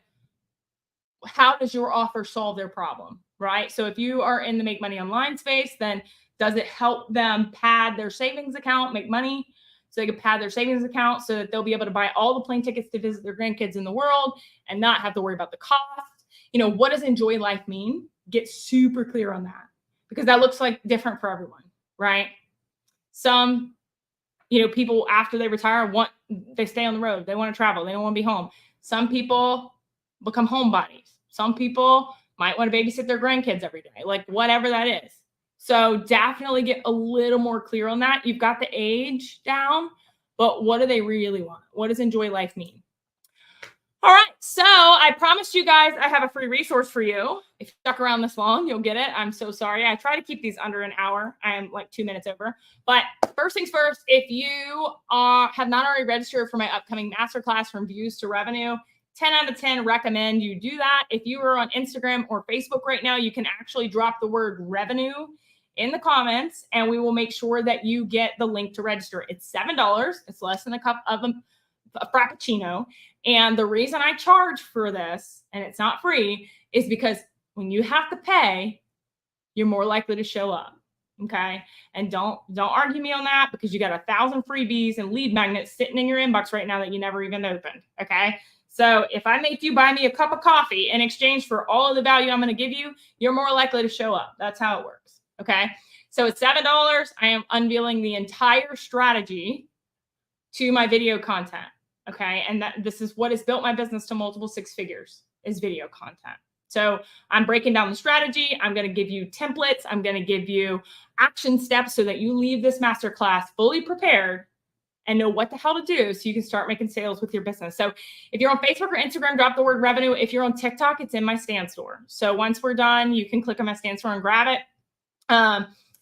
how does your offer solve their problem, right? So if you are in the make money online space, then does it help them pad their savings account, make money so they can pad their savings account so that they'll be able to buy all the plane tickets to visit their grandkids in the world and not have to worry about the cost? What does enjoy life mean? Get super clear on that, because that looks like different for everyone, right? Some people after they retire they stay on the road. They want to travel. They don't want to be home. Some people become homebodies. Some people might want to babysit their grandkids every day, like whatever that is. So definitely get a little more clear on that. You've got the age down, but what do they really want? What does enjoy life mean? All right, so I promised you guys I have a free resource for you. If you stuck around this long, you'll get it. I'm so sorry. I try to keep these under an hour. I am like 2 minutes over. But first things first, if you have not already registered for my upcoming masterclass from views to revenue, 10 out of 10 recommend you do that. If you are on Instagram or Facebook right now, you can actually drop the word revenue in the comments and we will make sure that you get the link to register. It's $7. It's less than a cup of a frappuccino. And the reason I charge for this, and it's not free, is because when you have to pay, you're more likely to show up. Okay. And don't argue me on that, because you got 1,000 freebies and lead magnets sitting in your inbox right now that you never even opened. Okay. So if I make you buy me a cup of coffee in exchange for all of the value I'm going to give you, you're more likely to show up. That's how it works. Okay. So it's $7. I am unveiling the entire strategy to my video content. Okay. And this is what has built my business to multiple six figures, is video content. So I'm breaking down the strategy. I'm going to give you templates. I'm going to give you action steps so that you leave this masterclass fully prepared and know what the hell to do so you can start making sales with your business. So if you're on Facebook or Instagram, drop the word revenue. If you're on TikTok, it's in my stand store. So once we're done, you can click on my stand store and grab it.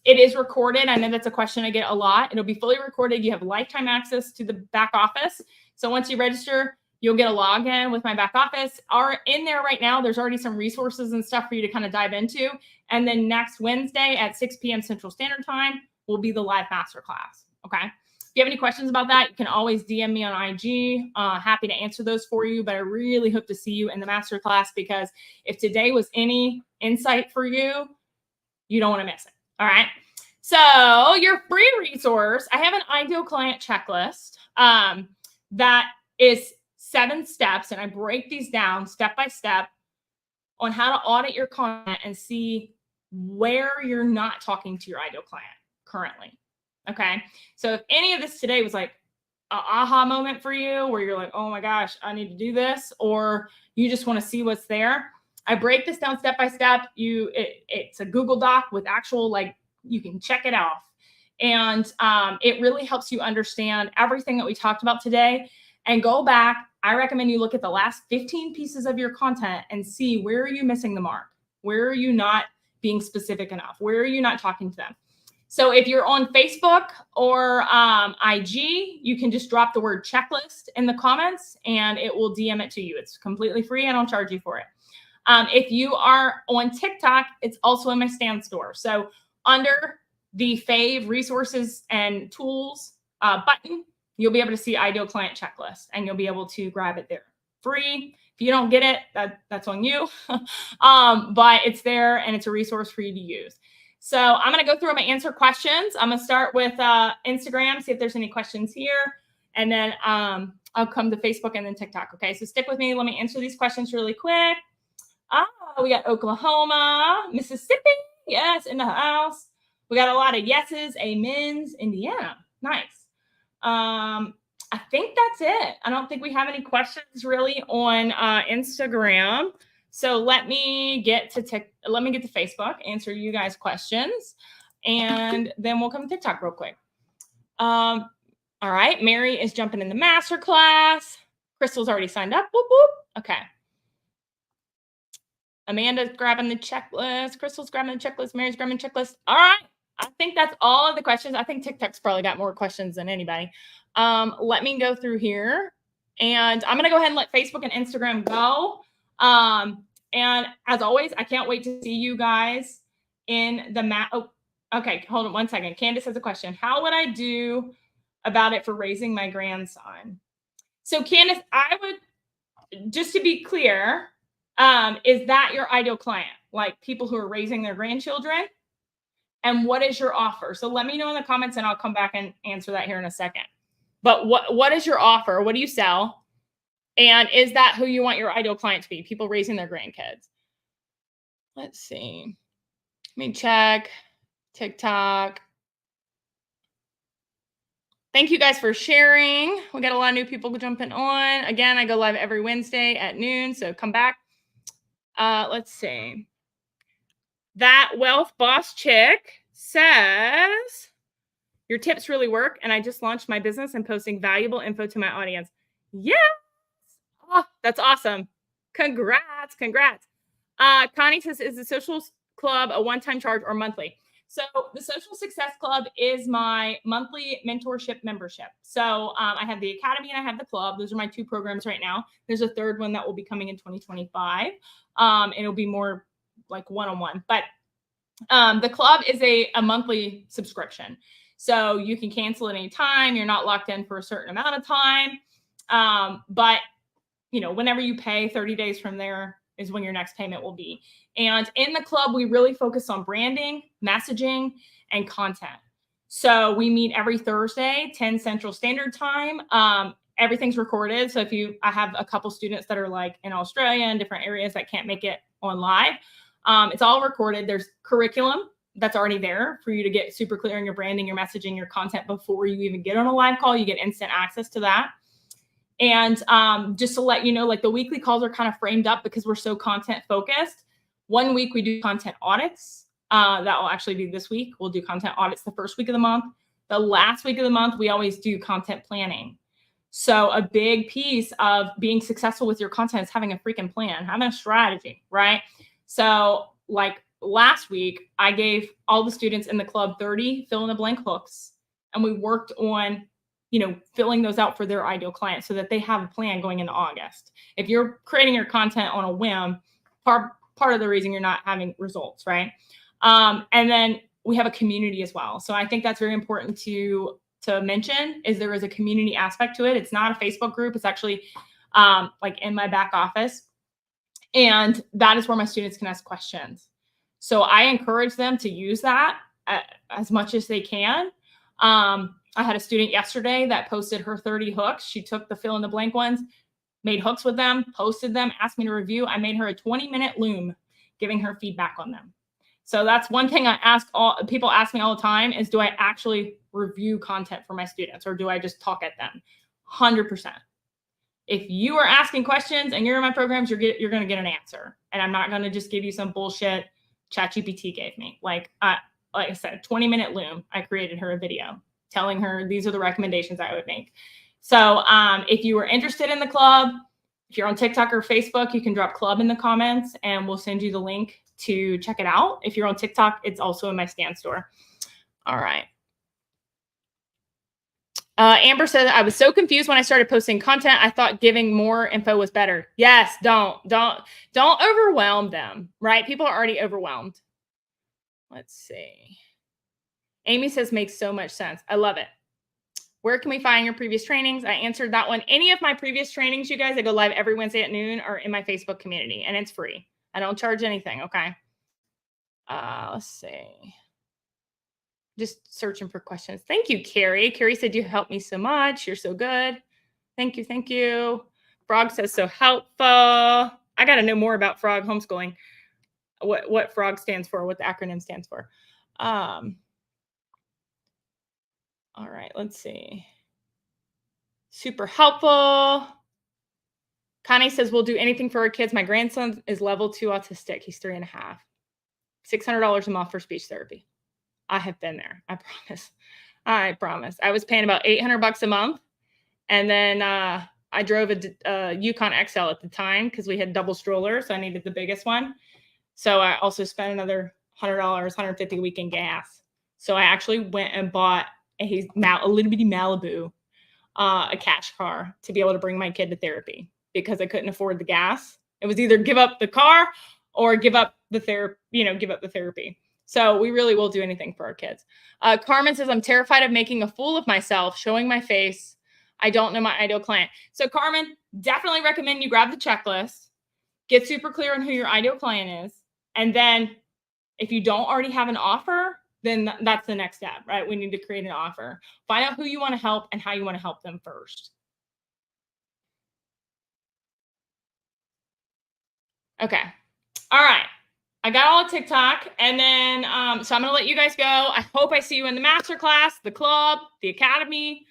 It is recorded. I know that's a question I get a lot. It'll be fully recorded. You have lifetime access to the back office. So once you register, you'll get a login with my back office. In there right now, there's already some resources and stuff for you to kind of dive into. And then next Wednesday at 6 p.m. Central Standard Time will be the live masterclass. Okay. If you have any questions about that, you can always DM me on IG. Happy to answer those for you. But I really hope to see you in the masterclass, because if today was any insight for you, you don't want to miss it. All right. So your free resource, I have an ideal client checklist that is 7 steps. And I break these down step by step on how to audit your content and see where you're not talking to your ideal client currently. Okay. So if any of this today was like an aha moment for you, where you're like, oh my gosh, I need to do this, or you just want to see what's there, I break this down step by step. It's a Google Doc with actual, like, you can check it off. And it really helps you understand everything that we talked about today and go back. I recommend you look at the last 15 pieces of your content and see, where are you missing the mark? Where are you not being specific enough? Where are you not talking to them? So if you're on Facebook or IG, you can just drop the word checklist in the comments and it will DM it to you. It's completely free. I don't charge you for it. If you are on TikTok, it's also in my stand store. So under the fave resources and tools button, you'll be able to see ideal client checklist and you'll be able to grab it there free. If you don't get it, that's on you. But it's there and it's a resource for you to use. So I'm going to go through them and answer questions. I'm going to start with Instagram, see if there's any questions here. And then I'll come to Facebook and then TikTok. Okay, so stick with me. Let me answer these questions really quick. We got Oklahoma, Mississippi. Yes, in the house. We got a lot of yeses, amens. Indiana. Nice. I think that's it. I don't think we have any questions really on Instagram. So let me get to Facebook, answer you guys' questions, and then we'll come to TikTok real quick. All right, Mary is jumping in the master class. Crystal's already signed up. Whoop, whoop. Okay. Amanda's grabbing the checklist. Crystal's grabbing the checklist. Mary's grabbing the checklist. All right. I think that's all of the questions. I think TikTok's probably got more questions than anybody. Let me go through here. And I'm going to go ahead and let Facebook and Instagram go. And as always, I can't wait to see you guys in the Oh, okay. Hold on one second. Candace has a question. How would I do about it for raising my grandson? So Candace, I would, just to be clear, is that your ideal client? Like people who are raising their grandchildren? And what is your offer? So let me know in the comments and I'll come back and answer that here in a second. But what is your offer? What do you sell? And is that who you want your ideal client to be? People raising their grandkids. Let's see. Let me check TikTok. Thank you guys for sharing. We got a lot of new people jumping on. Again, I go live every Wednesday at noon, so come back. Let's see. That wealth boss chick says, your tips really work, and I just launched my business and posting valuable info to my audience. Yes. Oh, that's awesome. Congrats. Connie says, is the social club a one-time charge or monthly? So the Social Success Club is my monthly mentorship membership. So I have the Academy and I have the club. Those are my two programs right now. There's a third one that will be coming in 2025. And it'll be more like one-on-one. But the club is a monthly subscription. So you can cancel at any time. You're not locked in for a certain amount of time. But, you know, whenever you pay, 30 days from there is when your next payment will be. And in the club, we really focus on branding, messaging, and content. So we meet every Thursday, 10 Central Standard Time. Everything's recorded. So I have a couple students that are like in Australia and different areas that can't make it on live. It's all recorded. There's curriculum that's already there for you to get super clear on your branding, your messaging, your content before you even get on a live call. You get instant access to that. And just to let you know, like the weekly calls are kind of framed up because we're so content focused. One week we do content audits. That will actually be this week. We'll do content audits the first week of the month. The last week of the month, we always do content planning. So a big piece of being successful with your content is having a freaking plan, having a strategy, right? So like last week, I gave all the students in the club 30 fill in the blank hooks, and we worked on, you know, filling those out for their ideal client so that they have a plan going into August. If you're creating your content on a whim, part of the reason you're not having results, right? And then we have a community as well. So I think that's very important to mention is there is a community aspect to it. It's not a Facebook group. It's actually like in my back office. And that is where my students can ask questions. So I encourage them to use that as much as they can. I had a student yesterday that posted her 30 hooks. She took the fill in the blank ones, made hooks with them, posted them, asked me to review. I made her a 20-minute loom, giving her feedback on them. So that's one thing people ask me all the time is, do I actually review content for my students or do I just talk at them? 100%. If you are asking questions and you're in my programs, you're going to get an answer. And I'm not going to just give you some bullshit ChatGPT gave me. Like I said, 20-minute loom. I created her a video telling her these are the recommendations I would make. So if you are interested in the club, if you're on TikTok or Facebook, you can drop club in the comments and we'll send you the link to check it out. If you're on TikTok, it's also in my Stan store. All right. Amber says, I was so confused when I started posting content. I thought giving more info was better. Yes, don't overwhelm them, right? People are already overwhelmed. Let's see. Amy says, makes so much sense. I love it. Where can we find your previous trainings? I answered that one. Any of my previous trainings, you guys, I go live every Wednesday at noon, are in my Facebook community, and it's free. I don't charge anything, okay? Let's see. Just searching for questions. Thank you, Carrie. Carrie said you helped me so much. You're so good. Thank you. Thank you. Frog says so helpful. I got to know more about frog homeschooling. What frog stands for, what the acronym stands for. All right, let's see. Super helpful. Connie says we'll do anything for our kids. My grandson is level 2 autistic. He's 3.5. $600 a month for speech therapy. I have been there. I promise. I promise. I was paying about $800 a month, and then I drove a Yukon XL at the time because we had double strollers, so I needed the biggest one. So I also spent another $100, $150 a week in gas. So I actually went and bought a little bitty Malibu, a cash car, to be able to bring my kid to therapy because I couldn't afford the gas. It was either give up the car or give up the therapy. So we really will do anything for our kids. Carmen says, I'm terrified of making a fool of myself, showing my face. I don't know my ideal client. So Carmen, definitely recommend you grab the checklist, get super clear on who your ideal client is. And then if you don't already have an offer, then that's the next step, right? We need to create an offer. Find out who you want to help and how you want to help them first. Okay. All right. I got all of TikTok, and then so I'm going to let you guys go. I hope I see you in the masterclass, the club, the academy.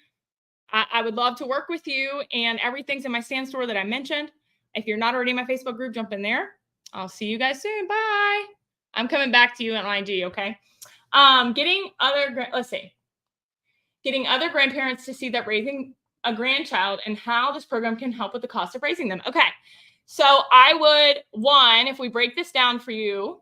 I would love to work with you, and everything's in my stand store that I mentioned. If you're not already in my Facebook group, jump in there. I'll see you guys soon. Bye. I'm coming back to you on IG, okay? Getting other grandparents to see that raising a grandchild and how this program can help with the cost of raising them. Okay. So I would, if we break this down for you,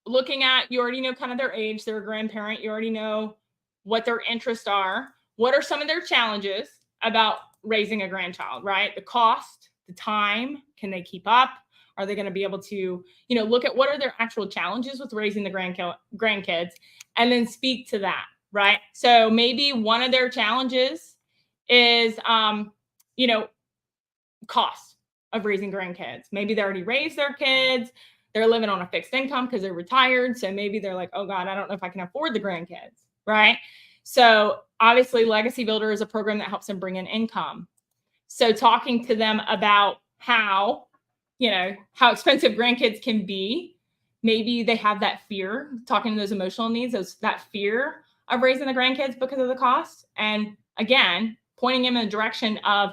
looking at, you already know kind of their age, they're a grandparent, you already know what their interests are. What are some of their challenges about raising a grandchild, right? The cost, the time, can they keep up? Are they going to be able to, look at what are their actual challenges with raising the grandkids, and then speak to that, right? So maybe one of their challenges is, cost of raising grandkids. Maybe they already raised their kids. They're living on a fixed income because they're retired. So maybe they're like, oh God, I don't know if I can afford the grandkids, right? So obviously Legacy Builder is a program that helps them bring in income. So talking to them about how expensive grandkids can be. Maybe they have that fear, talking to those emotional needs, that fear of raising the grandkids because of the cost. And again, pointing them in the direction of,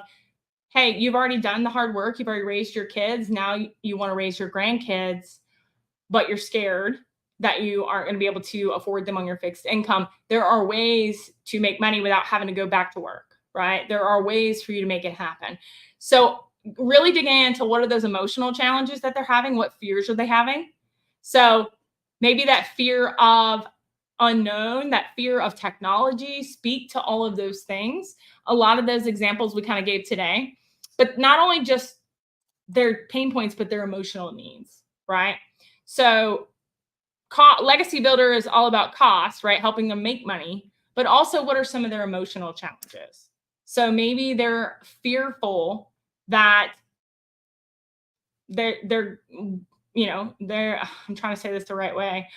hey, you've already done the hard work. You've already raised your kids. Now you want to raise your grandkids, but you're scared that you aren't going to be able to afford them on your fixed income. There are ways to make money without having to go back to work, right? There are ways for you to make it happen. So really digging into what are those emotional challenges that they're having? What fears are they having? So maybe that fear of unknown, that fear of technology, speak to all of those things. A lot of those examples we kind of gave today, but not only just their pain points, but their emotional needs, right? So Legacy Builder is all about cost, right? Helping them make money, but also what are some of their emotional challenges? So maybe they're fearful that they're I'm trying to say this the right way.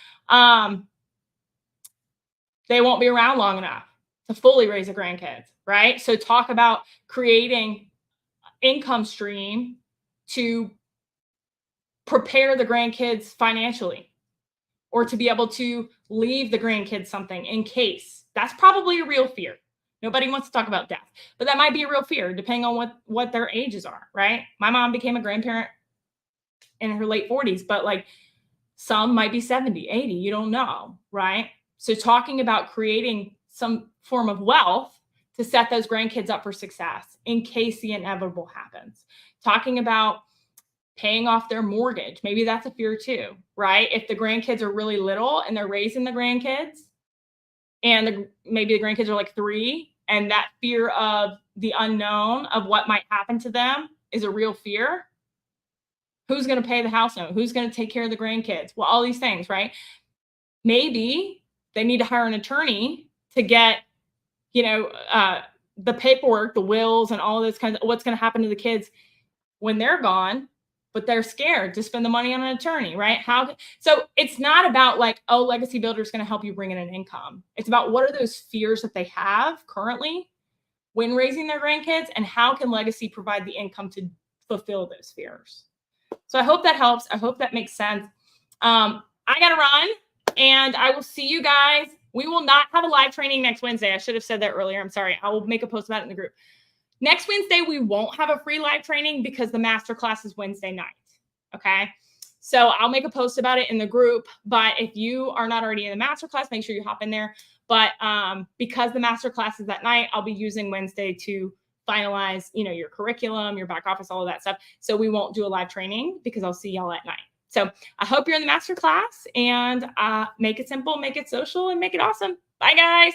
They won't be around long enough to fully raise a grandkid, right? So talk about creating income stream to prepare the grandkids financially, or to be able to leave the grandkids something in case. That's probably a real fear. Nobody wants to talk about death, but that might be a real fear depending on what their ages are, right? My mom became a grandparent in her late 40s, but like some might be 70, 80, you don't know, right? So talking about creating some form of wealth to set those grandkids up for success in case the inevitable happens. Talking about paying off their mortgage. Maybe that's a fear too, right? If the grandkids are really little and they're raising the grandkids, and maybe the grandkids are like 3, and that fear of the unknown of what might happen to them is a real fear. Who's going to pay the house note? Who's going to take care of the grandkids? Well, all these things, right? Maybe they need to hire an attorney to get, the paperwork, the wills, and all those kinds of what's going to happen to the kids when they're gone. but they're scared to spend the money on an attorney, right? So it's not about like, oh, Legacy Builder is going to help you bring in an income. It's about what are those fears that they have currently when raising their grandkids, and how can Legacy provide the income to fulfill those fears. So I hope that helps. I hope that makes sense. I got to run, and I will see you guys. We will not have a live training next Wednesday. I should have said that earlier. I'm sorry. I will make a post about it in the group. Next Wednesday, we won't have a free live training because the masterclass is Wednesday night. Okay. So I'll make a post about it in the group. But if you are not already in the masterclass, make sure you hop in there. But because the masterclass is that night, I'll be using Wednesday to finalize, your curriculum, your back office, all of that stuff. So we won't do a live training because I'll see y'all at night. So I hope you're in the masterclass, and make it simple, make it social, and make it awesome. Bye, guys.